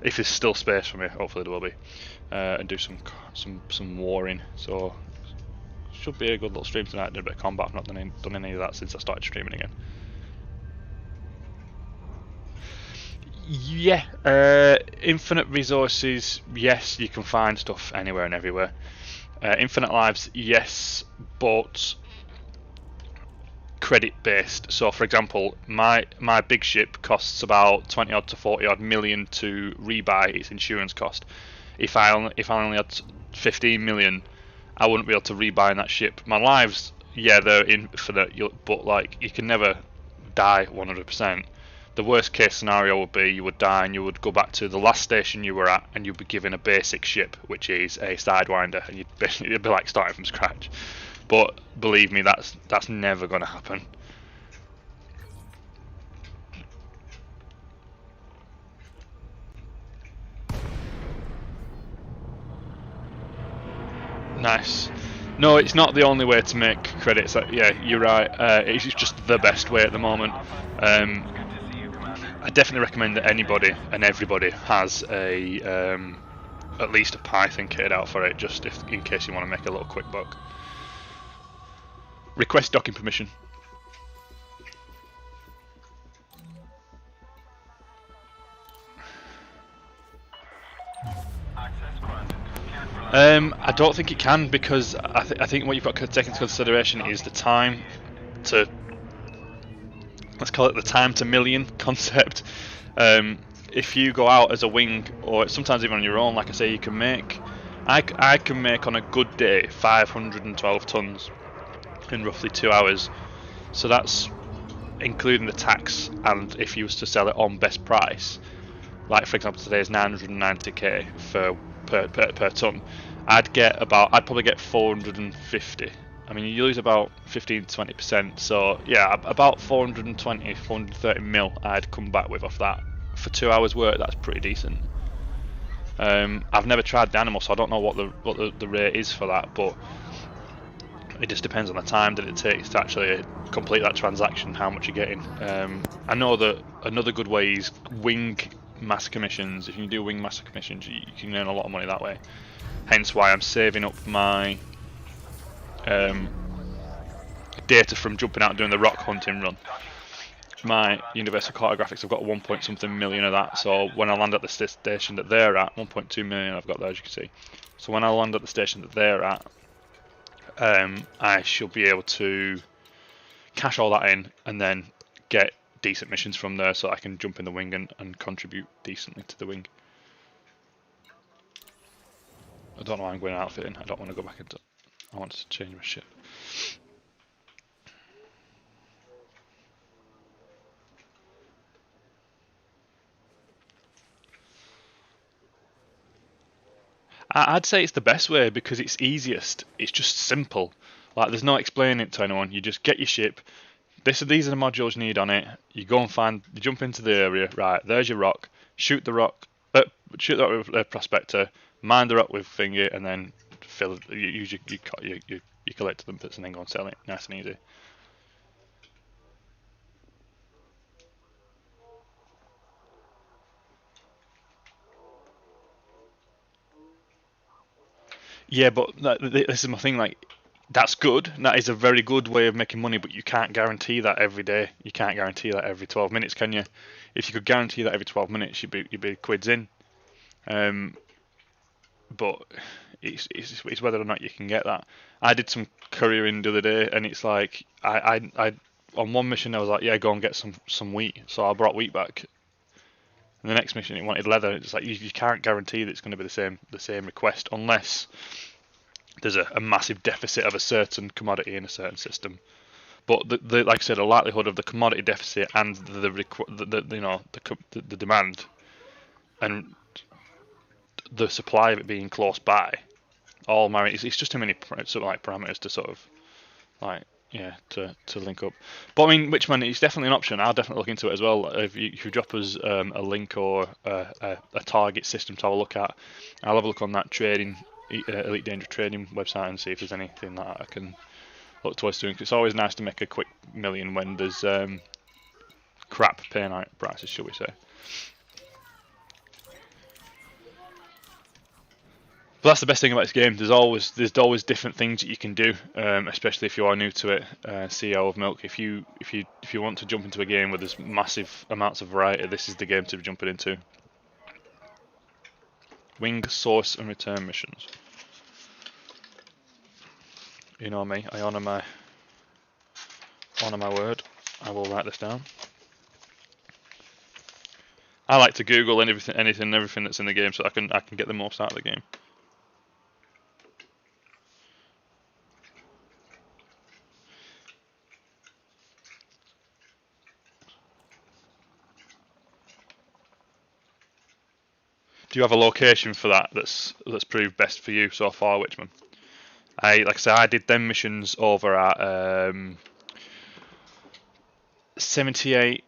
if there's still space for me, hopefully there will be, and do some warring. So should be a good little stream tonight. Did a bit of combat. I've not done any of that since I started streaming again. Yeah, infinite resources, yes, you can find stuff anywhere and everywhere. Infinite lives, yes, but credit based. So for example, my big ship costs about 20 odd to 40 odd million to rebuy its insurance cost. If I only had 15 million, I wouldn't be able to rebuy that ship. My lives, yeah, they're infinite, but like you can never die 100%. The worst case scenario would be you would die and you would go back to the last station you were at and you'd be given a basic ship, which is a Sidewinder, and it'd be like starting from scratch. But believe me, that's never going to happen. Nice. No, it's not the only way to make credits. Yeah, you're right. It's just the best way at the moment. I definitely recommend that anybody and everybody has a at least a Python kitted out for it, just in case you want to make a little quick buck. Request docking permission. I don't think it can, because I think what you've got to take into consideration is the time to, let's call it the time to million concept. If you go out as a wing, or sometimes even on your own, like I say, you can make, I can make on a good day 512 tons in roughly 2 hours. So that's including the tax, and if you was to sell it on best price, like for example today is 990k per ton, I'd probably get 450. I mean, you lose about 15-20%, so yeah, about 430 mil I'd come back with off that. For 2 hours work, that's pretty decent. I've never tried the animal, so I don't know what the rate is for that, but it just depends on the time that it takes to actually complete that transaction, how much you're getting. I know that another good way is wing master commissions. If you can do wing master commissions, you can earn a lot of money that way. Hence why I'm saving up my data from jumping out and doing the rock hunting run. My Universal Cartographics, I've got 1 million of that, so when I land at the station that they're at, 1.2 million I've got there, as you can see. So when I land at the station that they're at, I should be able to cash all that in and then get decent missions from there, so I can jump in the wing and contribute decently to the wing. I don't know why I'm going outfitting. I don't want to go back into, I want to change my ship. I'd say it's the best way because it's easiest. It's just simple. Like, there's no explaining it to anyone. You just get your ship. These are the modules you need on it. You go and you jump into the area. Right, there's your rock. Shoot the rock with a prospector. Mine the rock with finger, and then you collect them bits and then go and sell it. Nice and easy. Yeah, but this is my thing. Like, that's good. That is a very good way of making money, but you can't guarantee that every day. You can't guarantee that every 12 minutes, can you? If you could guarantee that every 12 minutes, you'd be quids in. But it's whether or not you can get that. I did some couriering the other day, and it's like I on one mission I was like, yeah, go and get some wheat. So I brought wheat back. And the next mission it wanted leather. It's like you can't guarantee that it's going to be the same request unless there's a massive deficit of a certain commodity in a certain system. But like I said, the likelihood of the commodity deficit and the demand and the supply of it being close by, all married. It's just too many sort of like parameters to sort of like to link up. But I mean, Witchman is definitely an option. I'll definitely look into it as well. If you drop us a link or a target system to have a look at, I'll have a look on that trading Elite Dangerous trading website and see if there's anything that I can look towards doing. 'Cause it's always nice to make a quick million when there's crap pay night prices, shall we say. But that's the best thing about this game. There's always different things that you can do, especially if you are new to it. CEO of Milk, if you want to jump into a game where there's massive amounts of variety, this is the game to be jumping into. Wing, source, and return missions. You know me. I honour my word. I will write this down. I like to Google anything that's in the game so I can get the most out of the game. Do you have a location for that that's proved best for you so far, Witchman? Like I said, I did them missions over at 78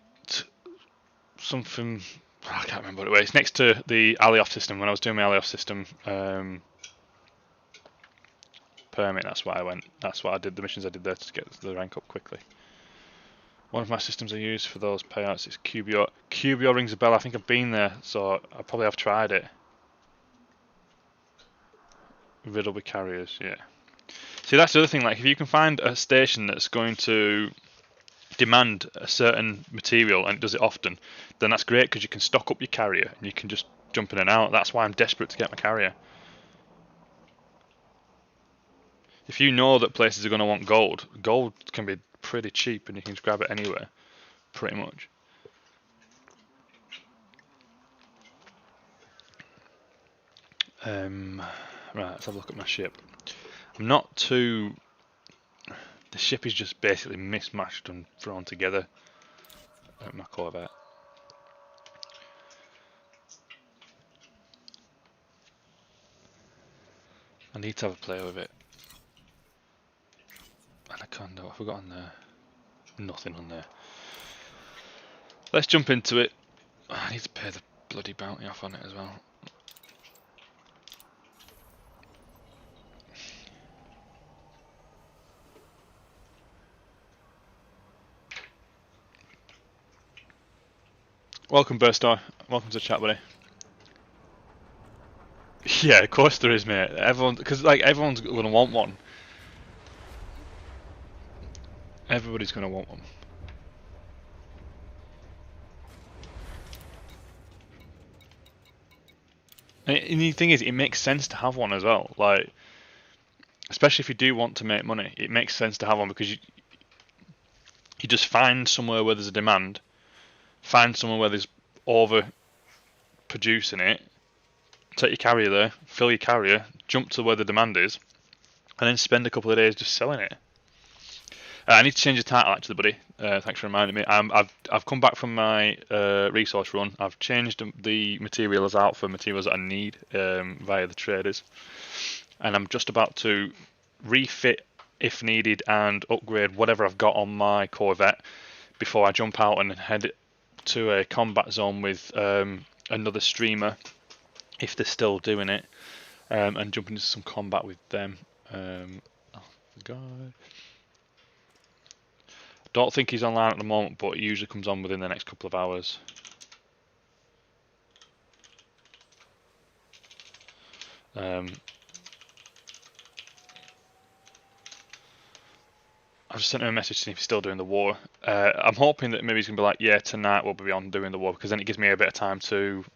something. I can't remember what it was. It's next to the Alioth system. When I was doing my Alioth system permit, that's why I went. That's why I did the missions I did there to get the rank up quickly. One of my systems I use for those payouts is Cubio. Cubio rings a bell. I think I've been there, so I probably have tried it. Riddleby carriers, yeah. See, that's the other thing. Like, if you can find a station that's going to demand a certain material and it does it often, then that's great because you can stock up your carrier and you can just jump in and out. That's why I'm desperate to get my carrier. If you know that places are going to want gold, gold can be pretty cheap and you can just grab it anywhere, pretty much. Right, let's have a look at my ship. I'm not too... The ship is just basically mismatched and thrown together at my Corvette. I need to have a play with it. Anaconda, what have we got on there? Nothing on there. Let's jump into it. I need to pay the bloody bounty off on it as well. Welcome, Burstar. Welcome to the chat, buddy. Yeah, of course there is, mate. Everyone, because like everyone's gonna want one. Everybody's gonna want one. And the thing is, it makes sense to have one as well. Like, especially if you do want to make money, it makes sense to have one because you just find somewhere where there's a demand, find somewhere where there's over producing it, take your carrier there, fill your carrier, jump to where the demand is, and then spend a couple of days just selling it. I need to change the title actually, buddy. Thanks for reminding me. I've come back from my resource run. I've changed the materials out for materials that I need via the traders, and I'm just about to refit if needed and upgrade whatever I've got on my Corvette before I jump out and head to a combat zone with another streamer if they're still doing it, and jump into some combat with them. Oh God. Don't think he's online at the moment, but he usually comes on within the next couple of hours. I've just sent him a message to see if he's still doing the war. I'm hoping that maybe he's going to be like, yeah, tonight we'll be on doing the war, because then it gives me a bit of time to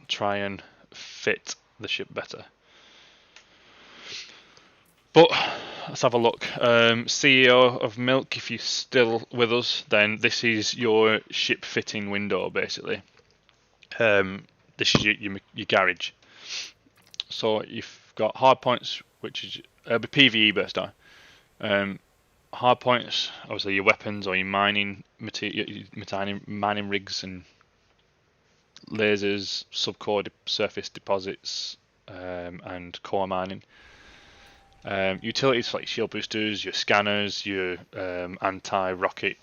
try and fit the ship better. But let's have a look. CEO of Milk, if you're still with us, then this is your ship fitting window, basically. This is your garage. So you've got hard points, which is be PVE based on. Hard points, obviously your weapons or your mining material, mining rigs and lasers, subcore surface deposits, and core mining. Utilities like shield boosters, your scanners, your anti-rocket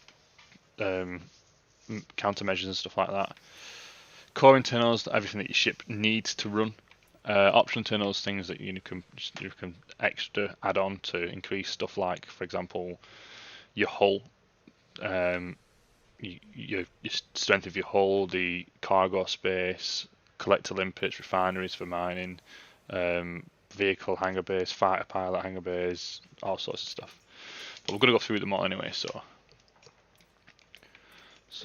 countermeasures and stuff like that. Core internals, everything that your ship needs to run. Optional internals, things that you can extra add on to increase stuff like, for example, your hull, your strength of your hull, the cargo space, collector limpets, refineries for mining, vehicle hangar bays, fighter pilot hangar bays, all sorts of stuff. But we're going to go through them all anyway, so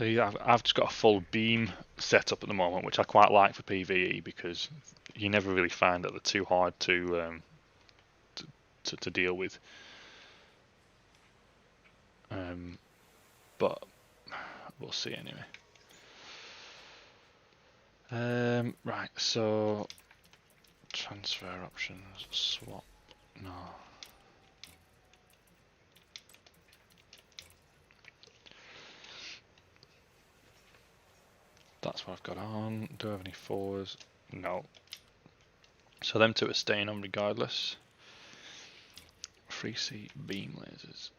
yeah, I've just got a full beam set up at the moment, which I quite like for PvE because you never really find that they're too hard to deal with. But we'll see anyway. Right, so transfer options, swap, no. That's what I've got on. Do I have any fours? No. So them two are staying on regardless. Free seat beam lasers.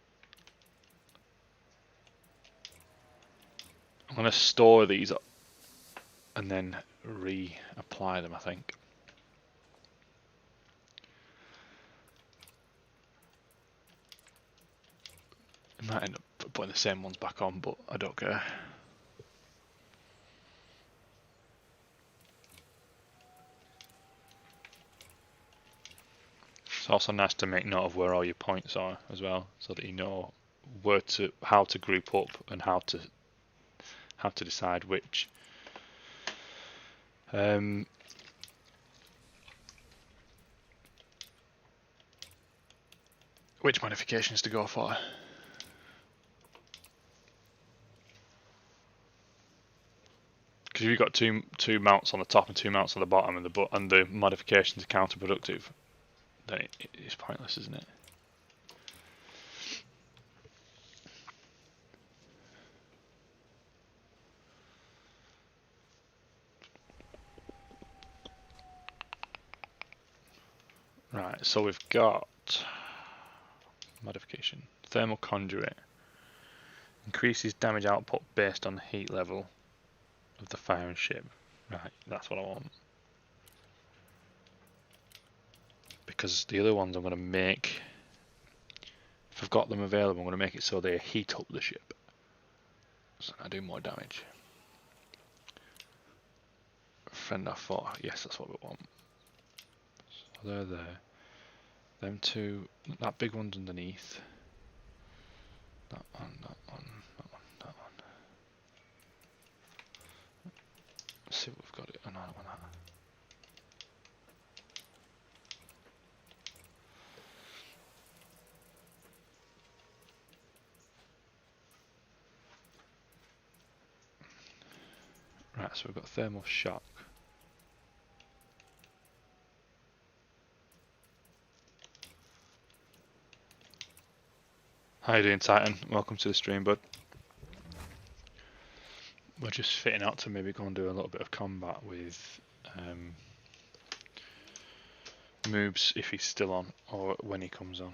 I'm going to store these up and then reapply them, I think. I might end up putting the same ones back on, but I don't care. It's also nice to make note of where all your points are as well, so that you know how to group up and how to decide which modifications to go for. Because if you've got two mounts on the top and two mounts on the bottom, and the modifications are counterproductive, then it's pointless, isn't it? Right, so we've got modification. Thermal conduit increases damage output based on the heat level of the firing ship. Right, that's what I want. Because the other ones I'm going to make, if I've got them available, I'm going to make it so they heat up the ship, so I do more damage. Friend I fought, yes, that's what we want. So they're there. Them two, that big one's underneath. That one, that one, that one, that one. Let's see what we've got it. Oh no, I don't want that. Right, so we've got thermal shock. How you doing, Titan? Welcome to the stream, bud. We're just fitting out to maybe go and do a little bit of combat with Moobs if he's still on, or when he comes on.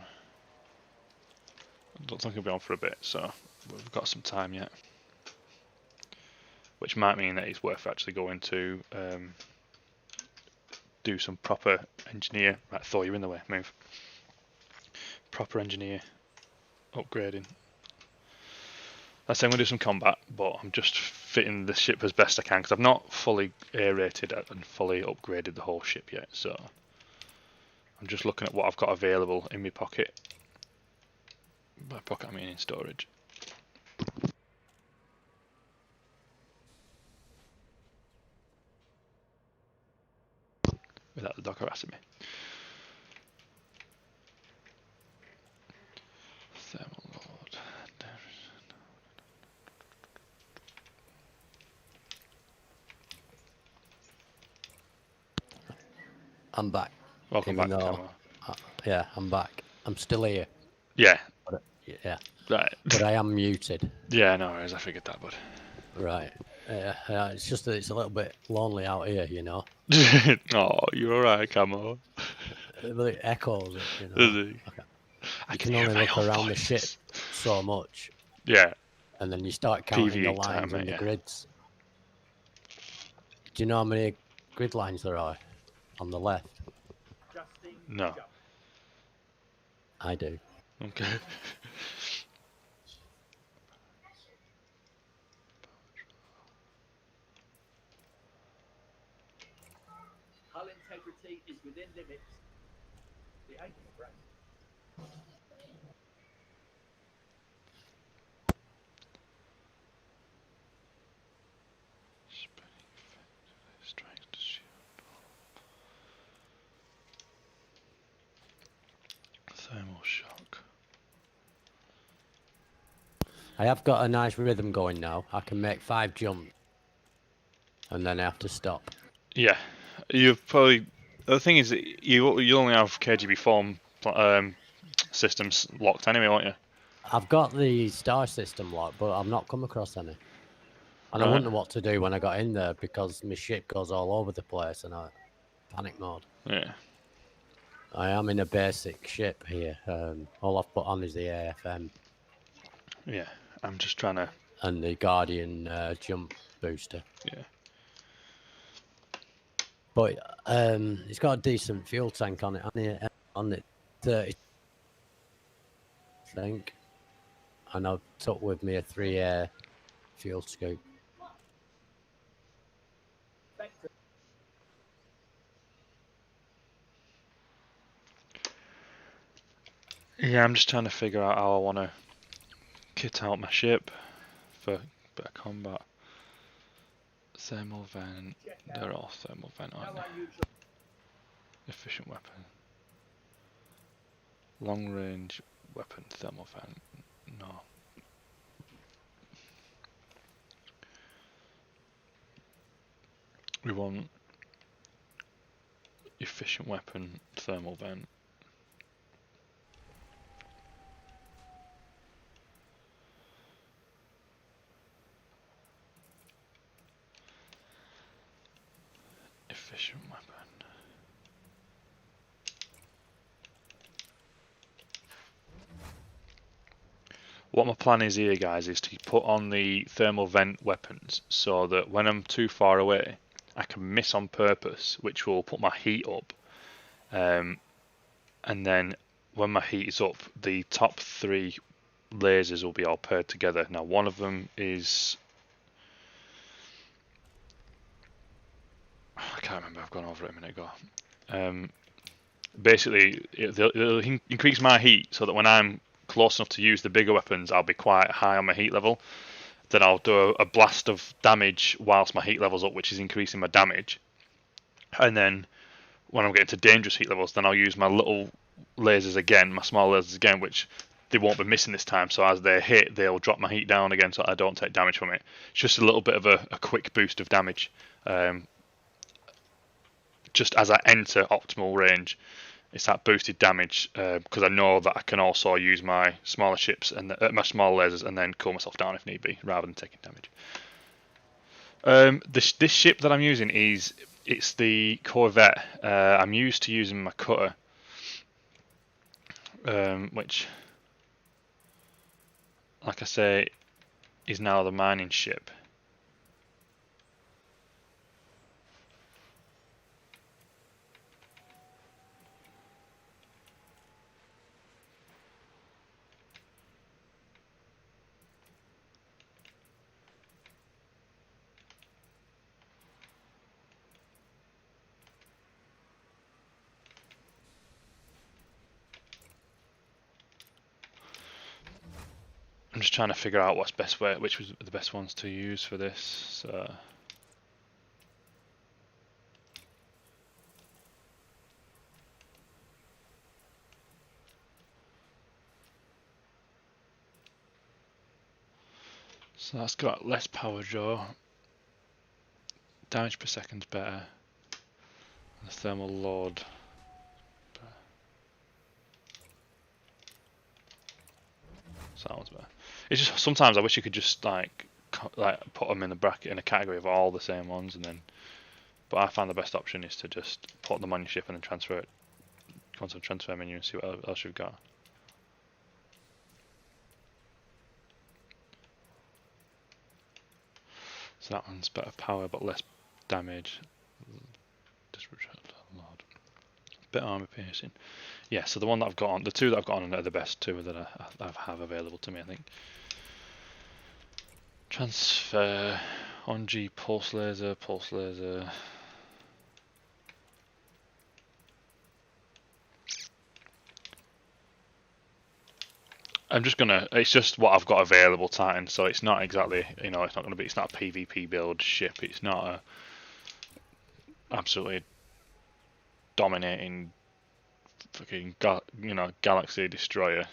I don't think he'll be on for a bit, so we've got some time yet. Which might mean that it's worth actually going to do some proper engineer. Right, Thor, you're in the way, move. Proper engineer upgrading. I say I'm going to do some combat, but I'm just fitting the ship as best I can because I've not fully aerated and fully upgraded the whole ship yet, so I'm just looking at what I've got available in my pocket. By pocket I mean in storage. Without the dog harassing me. Thermal load. I'm back. Welcome Even back, though- Camo. Yeah, I'm back. I'm still here. Yeah, But, yeah, right. but I am muted. Yeah, no worries, I figured that, bud. Right. It's just that it's a little bit lonely out here, you know. Oh, you're alright, Camo. Well, it echoes it, you know. Does it? I You can hear only my look own around the ship voice. so much, Yeah. and then you start counting the PvE time, lines mate, and the yeah. grids. Do you know how many grid lines there are on the left? Justin, No. jump. I do. Okay. Hull integrity is within limits. The aim is great. Strikes the ship. Thermal shock. I have got a nice rhythm going now. I can make 5 jumps, and then I have to stop. Yeah. You've probably. The thing is, that you only have KGB form systems locked anyway, won't you? I've got the star system locked, but I've not come across any. And I Right. wouldn't know what to do when I got in there because my ship goes all over the place and I panic mode. Yeah. I am in a basic ship here. All I've put on is the AFM Yeah. I'm just trying to. and the Guardian jump booster. Yeah. But it's got a decent fuel tank on it. On it, 30, I think. And I've took with me a 3-air fuel scoop. Vector. Yeah, I'm just trying to figure out how I want to kit out my ship for better combat. Thermal vent. Check out. They're all thermal vent, aren't No they? unusual. Efficient weapon. Long range weapon, thermal vent. No. We want efficient weapon, thermal vent. Efficient weapon. What my plan is here, guys, is to put on the thermal vent weapons so that when I'm too far away, I can miss on purpose, which will put my heat up. And then when my heat is up, the top 3 lasers will be all paired together. Now, one of them is... I can't remember, I've gone over it a minute ago. Basically, it'll increase my heat so that when I'm close enough to use the bigger weapons, I'll be quite high on my heat level. Then I'll do a blast of damage whilst my heat level's up, which is increasing my damage. And then when I'm getting to dangerous heat levels, then I'll use my little lasers again, my small lasers again, which they won't be missing this time. So as they hit, they'll drop my heat down again so I don't take damage from it. It's just a little bit of a quick boost of damage. Just as I enter optimal range, it's that boosted damage because I know that I can also use my smaller ships and my smaller lasers and then cool myself down if need be, rather than taking damage. This ship that I'm using it's the Corvette. I'm used to using my cutter, which, like I say, is now the mining ship. I'm just trying to figure out which was the best ones to use for this. So. So that's got less power draw, damage per second's better, and the thermal load. Sounds better. It's just sometimes I wish you could just like put them in the bracket in a category of all the same ones, and then. But I find the best option is to just put them on your ship and then transfer it back onto the transfer menu and see what else you've got. So that one's better power but less damage. Bit armor piercing. Yeah, so the one that I've got on, the two that I've got on are the best two that I have available to me, I think. Transfer on G, pulse laser. I'm just gonna. It's just what I've got available, Titan. So it's not exactly, it's not gonna be. It's not a PvP build ship. It's not a absolutely dominating fucking galaxy destroyer.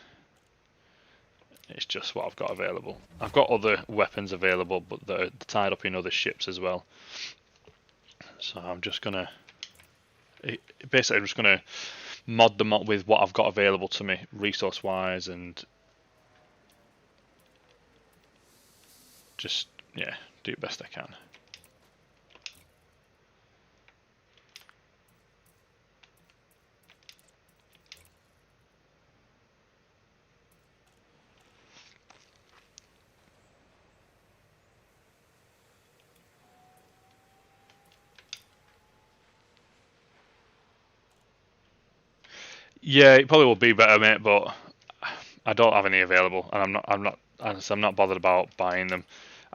It's just what I've got available. I've got other weapons available, but they're tied up in other ships as well. So I'm just gonna. Basically, I'm just gonna mod them up with what I've got available to me, resource-wise, and just do the best I can. Yeah, it probably will be better, mate, but I don't have any available, and I'm not bothered about buying them.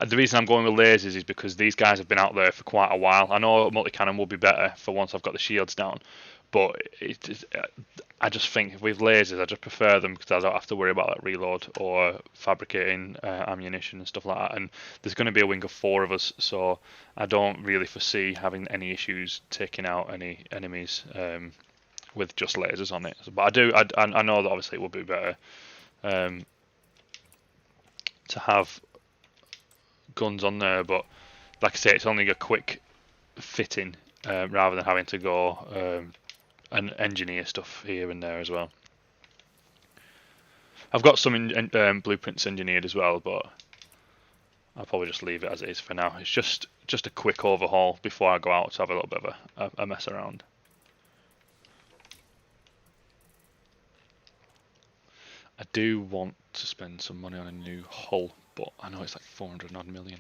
The reason I'm going with lasers is because these guys have been out there for quite a while. I know multi-cannon will be better for once I've got the shields down, but I just think with lasers, I just prefer them because I don't have to worry about that reload or fabricating ammunition and stuff like that. And there's going to be a wing of 4 of us, so I don't really foresee having any issues taking out any enemies with just lasers on it. But I know that obviously it would be better to have guns on there, but like I say, it's only a quick fitting rather than having to go and engineer stuff here and there as well. I've got some blueprints engineered as well, but I'll probably just leave it as it is for now. It's just a quick overhaul before I go out to have a little bit of a mess around. I do want to spend some money on a new hull, but I know it's like 400 odd million.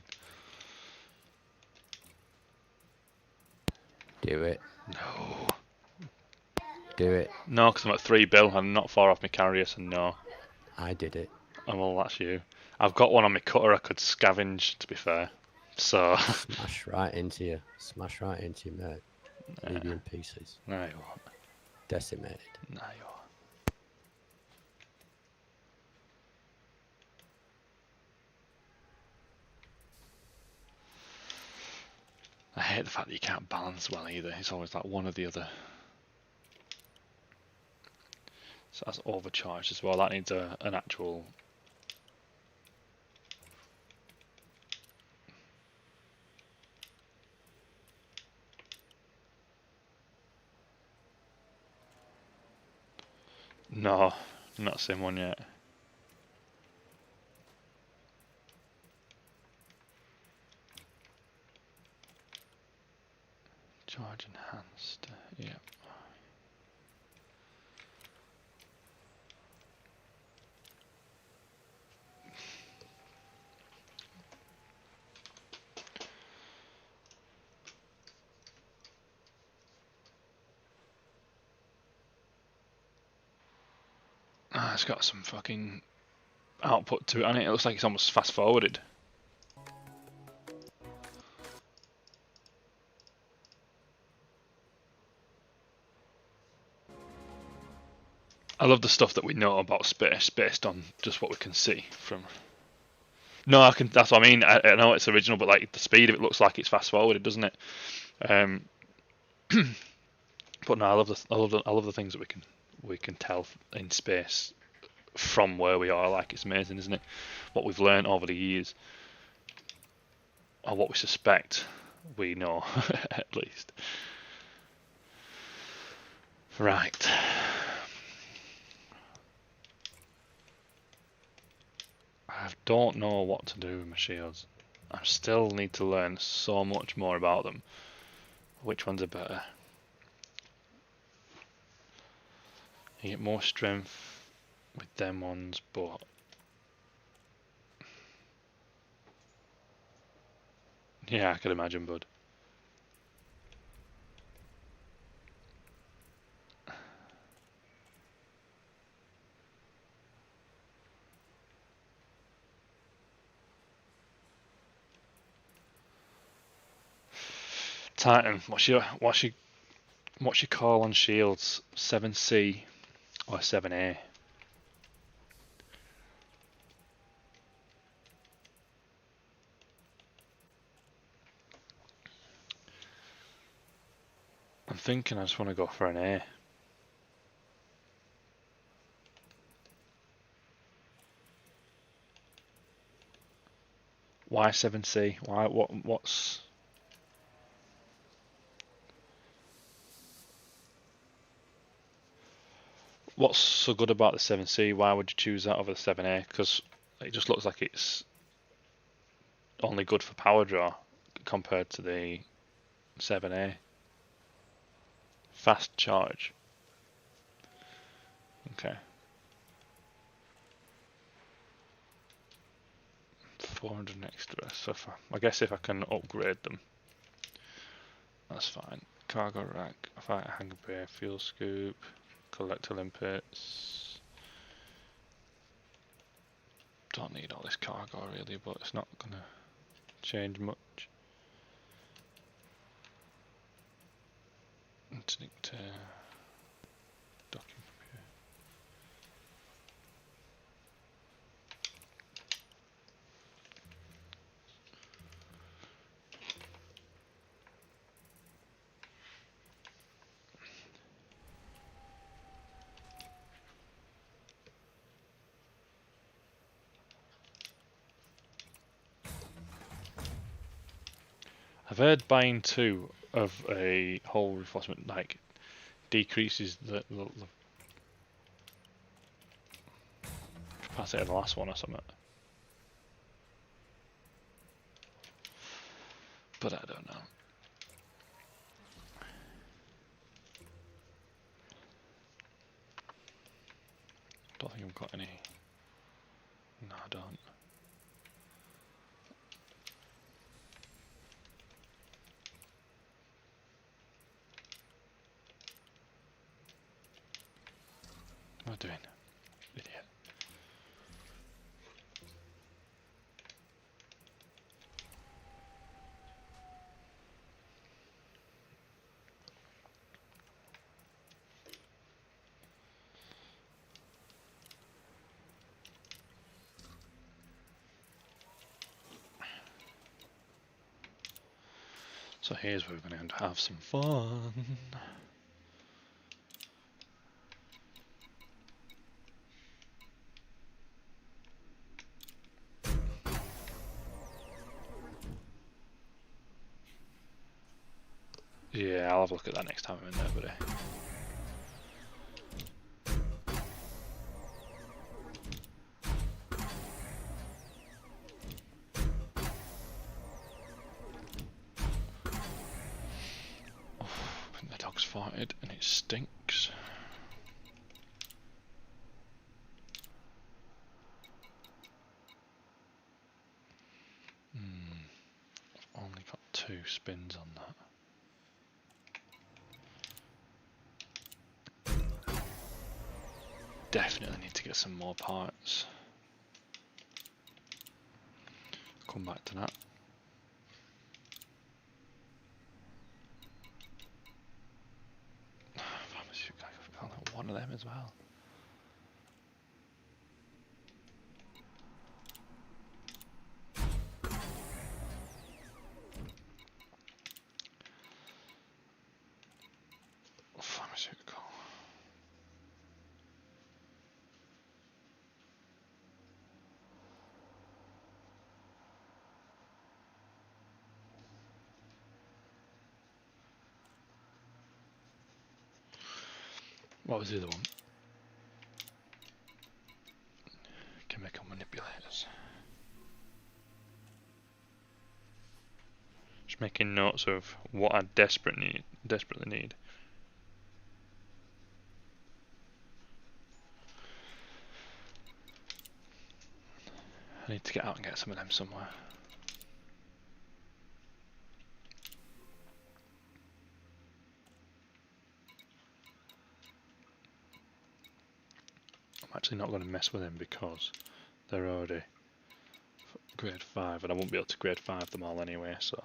Do it. No. Do it. No, because I'm at 3 bill. I'm not far off my carrier, so no. I did it. Oh, well, that's you. I've got one on my cutter I could scavenge, to be fair. So. Smash right into you. Smash right into you, mate. Leave you in pieces. No, you won't. Decimated. No, you won't. I hate the fact that you can't balance well either. It's always like one or the other. So that's overcharged as well. That needs an actual. No, not the same one yet. Charge enhanced, yeah. It's got some fucking output to it, and it looks like it's almost fast forwarded. I love the stuff that we know about space based on just what we can see from. No, I can. That's what I mean. I know it's original, but like the speed of it looks like it's fast forwarded, doesn't it? But no, I love the things that we can tell in space from where we are. Like, it's amazing, isn't it? What we've learned over the years, or what we suspect we know, at least. Right. I don't know what to do with my shields. I still need to learn so much more about them. Which ones are better? You get more strength with them ones, but yeah, I could imagine, bud. Titan, what's your call on shields? 7C or 7A? I'm thinking I just want to go for an A. Why 7C? Why what's so good about the 7C? Why would you choose that over the 7A? Because it just looks like it's only good for power draw compared to the 7A. Fast charge. Okay. 400 extra. So I guess if I can upgrade them, that's fine. Cargo rack, fighter hangar bay, fuel scoop, collector limpets. Don't need all this cargo really, but it's not gonna change much. Interdict docking computer. I've heard buying 2 of a hull reinforcement like decreases the capacity of the last one or something. But I don't know. Don't think I've got any. No, I don't. What am I doing? Idiot. So here's where we're going to have some fun. Yeah, I'll have a look at that next time I'm in there, buddy. The dog's farted and it stinks. I've only got 2 spins on that. Definitely need to get some more parts. Come back to that. I've got one of them as well. Pharmaceutical. What was the other one? Chemical manipulators. Just making notes of what I desperately need. need to get out and get some of them somewhere. I'm actually not going to mess with them because they're already grade 5 and I won't be able to grade 5 them all anyway, so.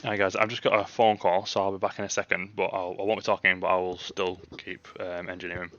Hi guys, I've just got a phone call, so I'll be back in a second. But I won't be talking, but I will still keep engineering.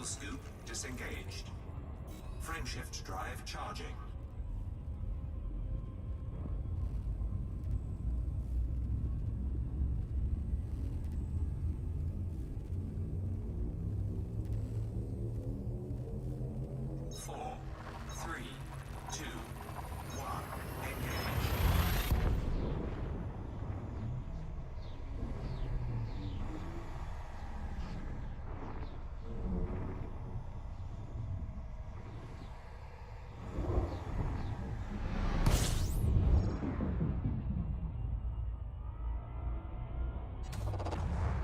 Fuel scoop disengaged. Frameshift drive charging. Four, three, two, one, engage.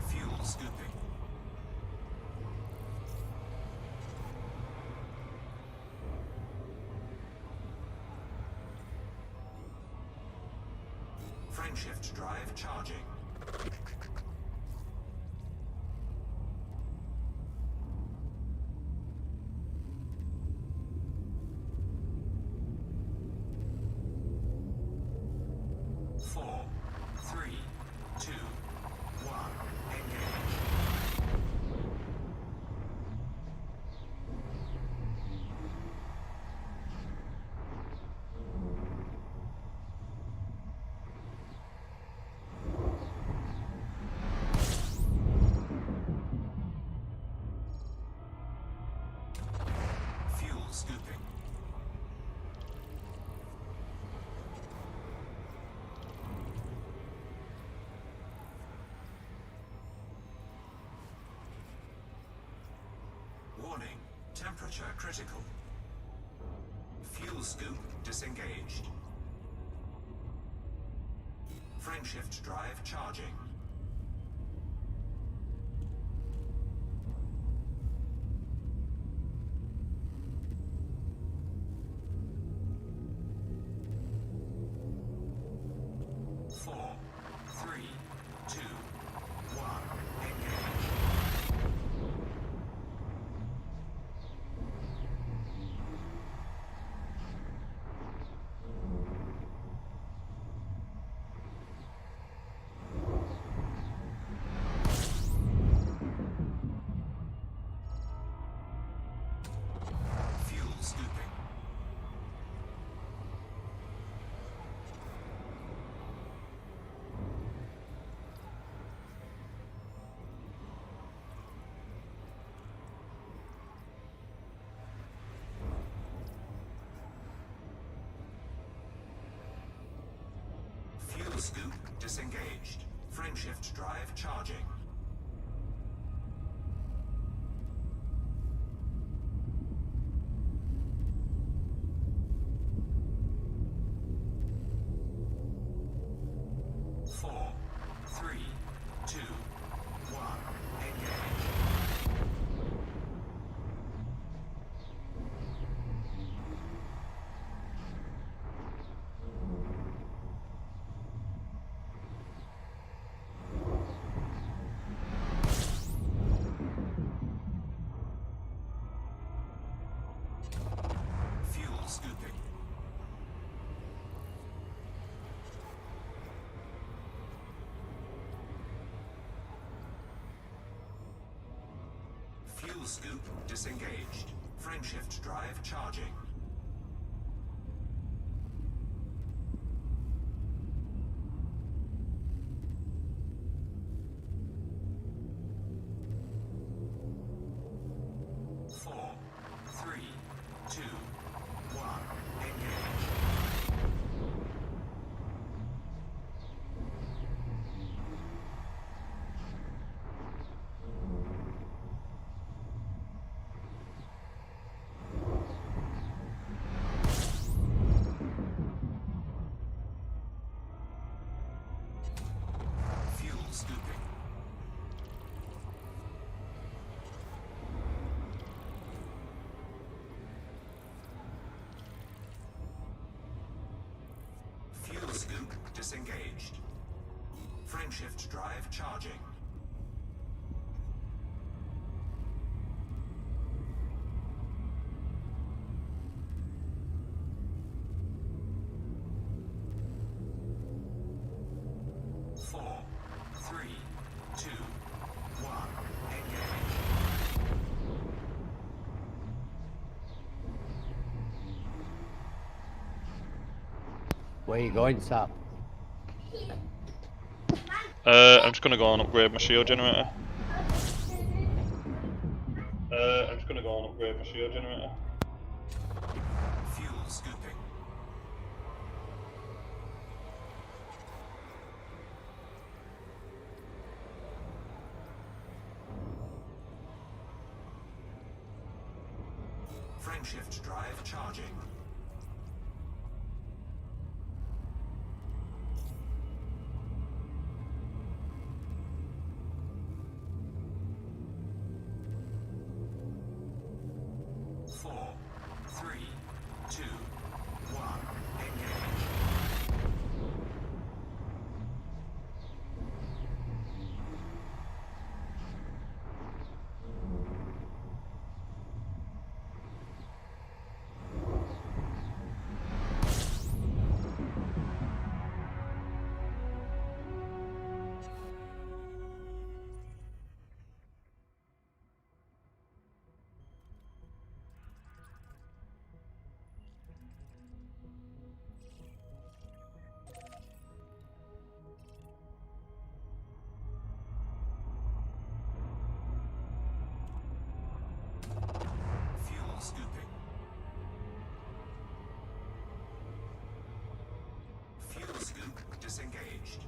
Fuel scooping. Frameshift drive charging. Four, three, two, one, engage. Fuel scooping. Warning, temperature critical. Fuel scoop disengaged. Frameshift drive charging. Four, three, two, one, engage. Fuel scooping. Fuel scoop disengaged. Frameshift drive charging. Four, three, two, one, engage. Fuel scooping. Fuel scoop disengaged. Frameshift drive charging. Four, three, two, one, engage. Fuel scooping. Fuel scoop disengaged. Frameshift drive charging. Four, three, two, one, engage. Where you going, Sap? I'm just gonna go and upgrade my shield generator. Fuel scooping. Frameshift drive charging. Four, three, two, one. Engage. Fuel scooping. Fuel scoop disengaged.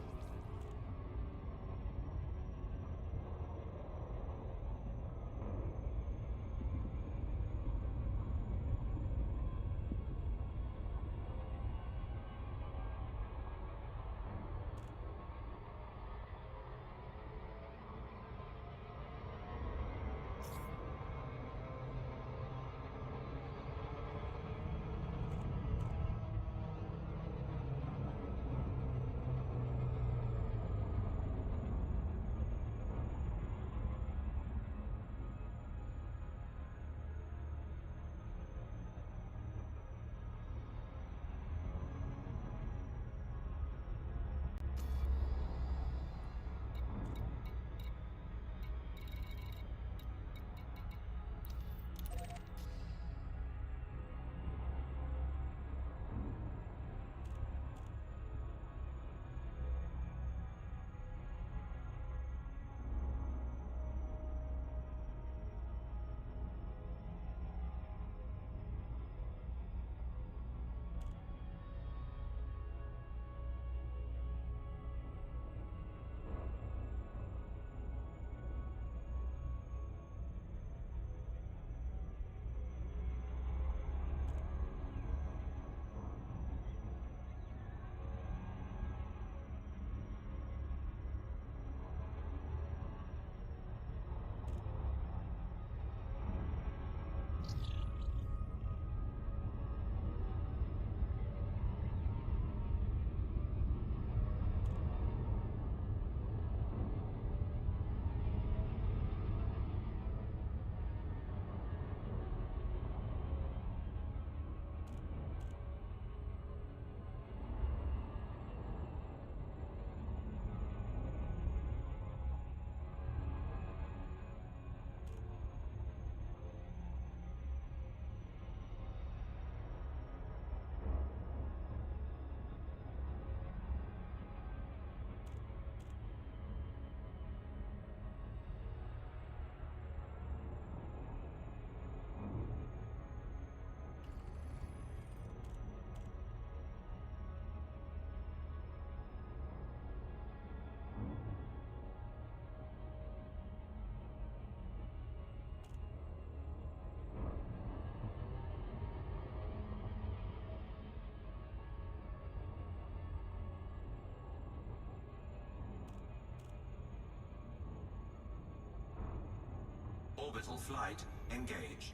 Orbital flight engaged.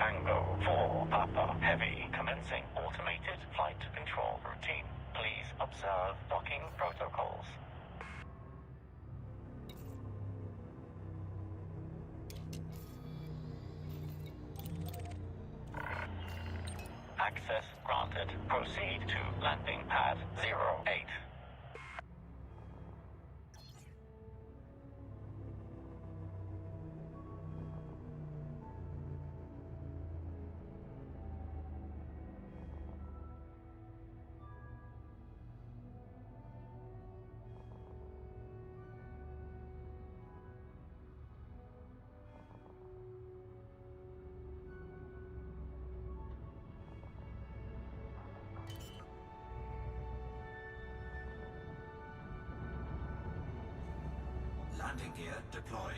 Tango 4 Papa Heavy commencing automated flight control routine. Please observe docking protocols. Access granted. Proceed to landing pad 08. Landing gear deployed.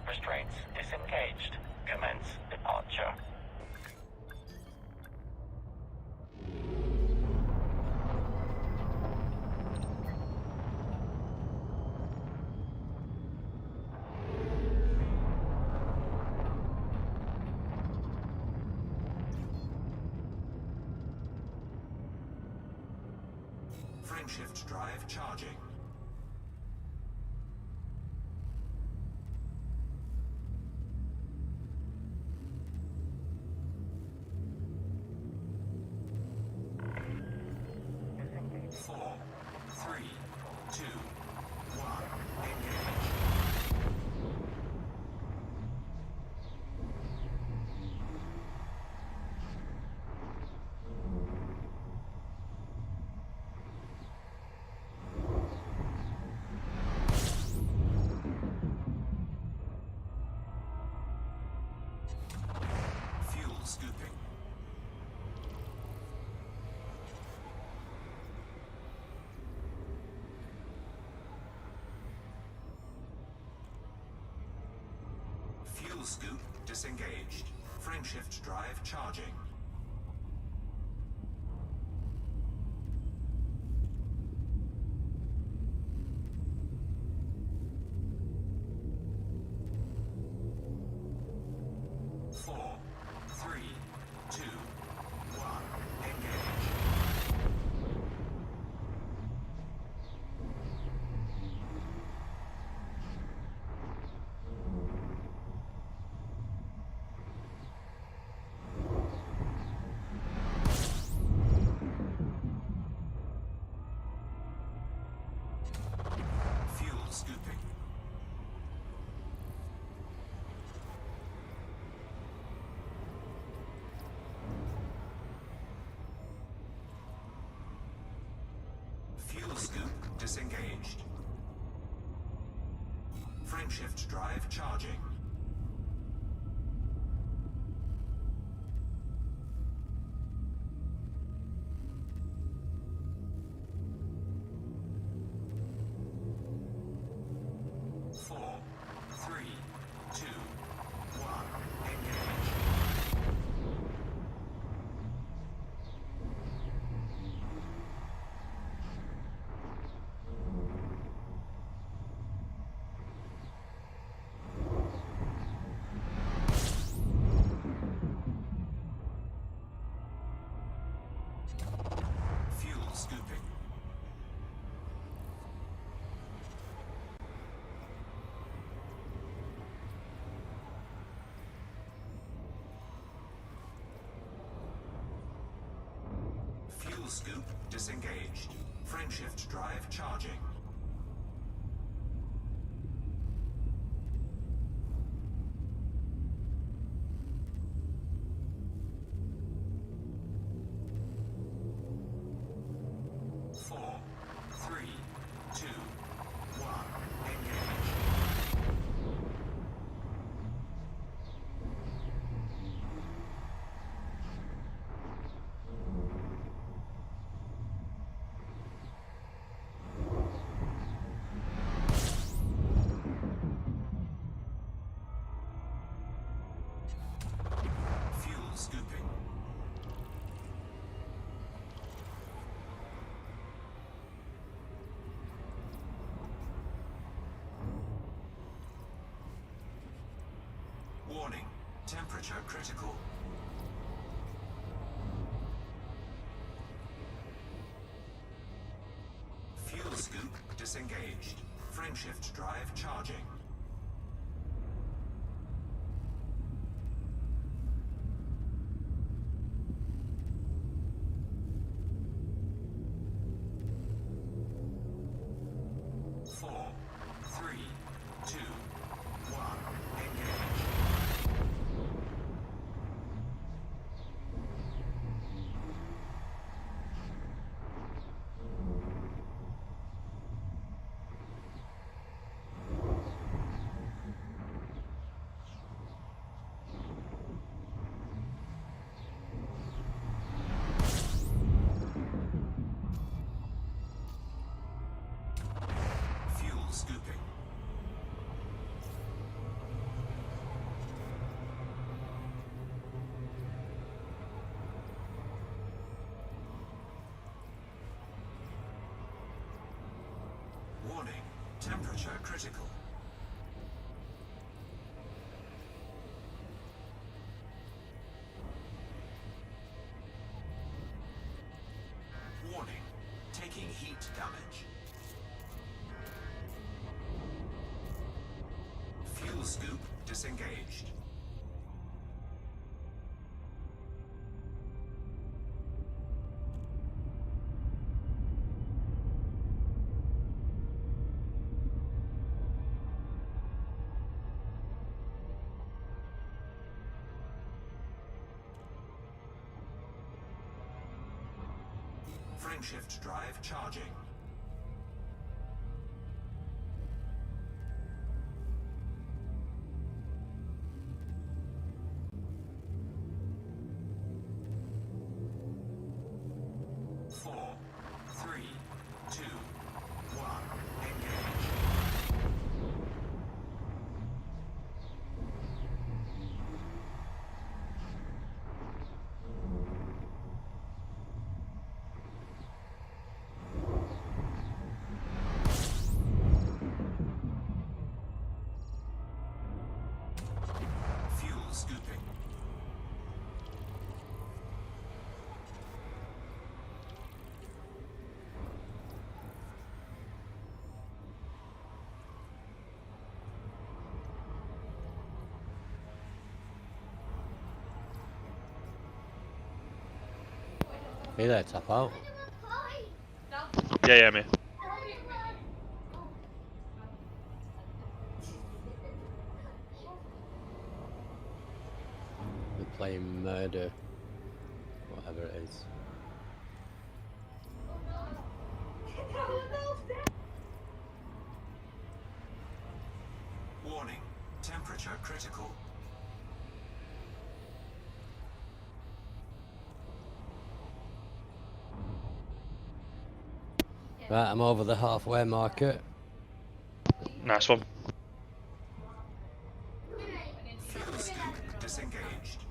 Restraints disengaged. Commence departure. Frameshift drive charging. Four, three, two, one, engage. Fuel scooping. Fuel scoop disengaged. Frameshift drive charging. Four, three, two, one, engage. Fuel scooping. Fuel scoop disengaged. Frameshift drive charging. Four, three, two, one, engage. Fuel scooping. Fuel scoop disengaged. Frameshift drive charging. Four, three, two, one, engage. Fuel scooping. Warning, temperature critical. Fuel scoop disengaged. Frameshift drive charging. Four, three, two, one, engage. Temperature critical. Warning. Taking heat damage. Fuel scoop disengaged. Frameshift drive charging. Four, three, two, one, engage. Fuel scooping. Hey there, tap out. Yeah, mate. We're playing murder. Whatever it is. Warning. Temperature critical. Right, I'm over the halfway marker. Nice one. Fuel scoop disengaged.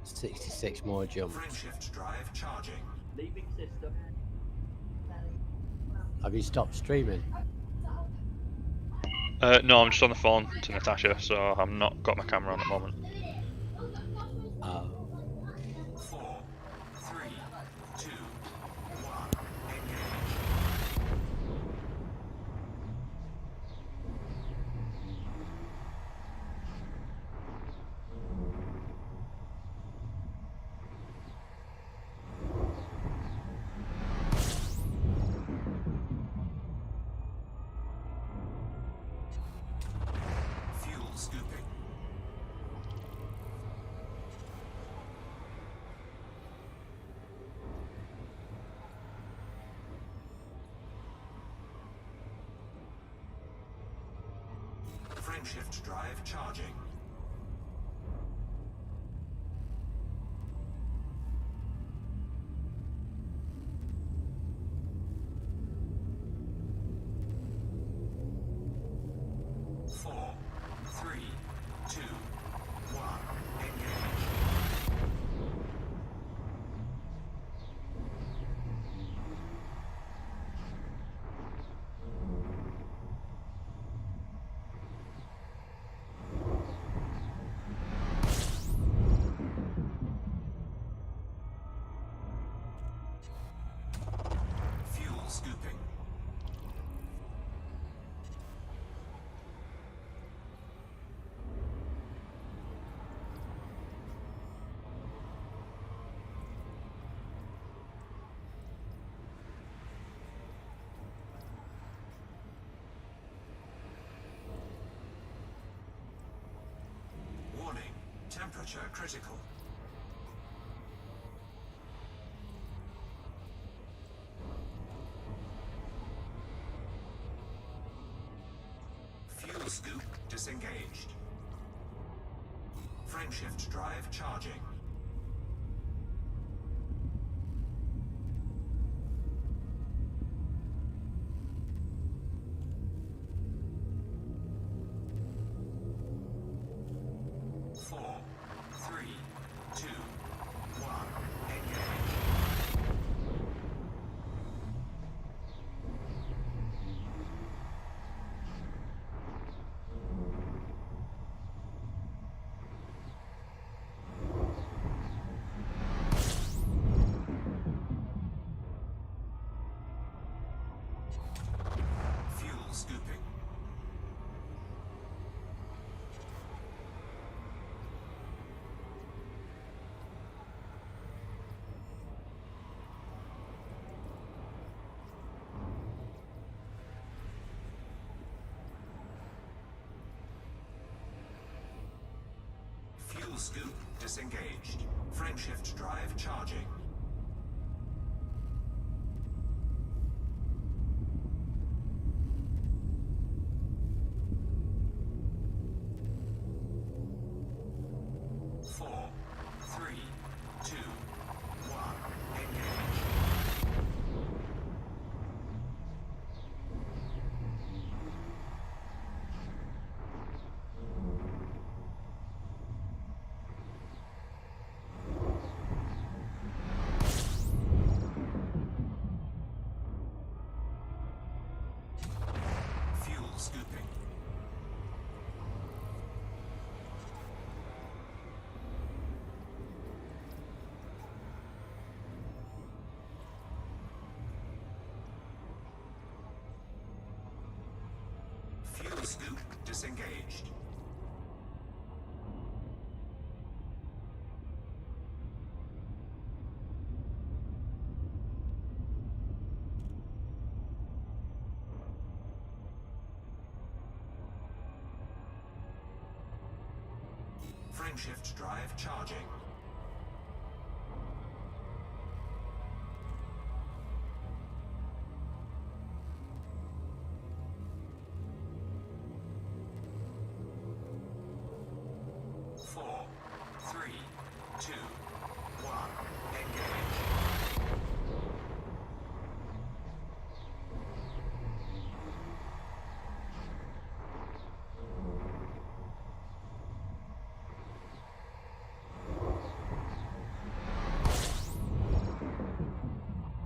66 more jumps. Frameshift drive charging. Leaving system. Have you stopped streaming? No, I'm just on the phone to Natasha, so I'm not got my camera on at the moment. Oh. 4, 3, 2, 1, engage. Fuel scooping. Frameshift drive charging. Four, three, two, one, engage. Fuel scooping. Warning, temperature critical. Fuel scoop disengaged. Frameshift drive charging. Four, three, two, one, engage. Fuel scoop disengaged. Frameshift drive charging. Four, three, two, one. Engage. Fuel scooping. Fuel scoop disengaged. Frameshift drive charging. Four, three, two,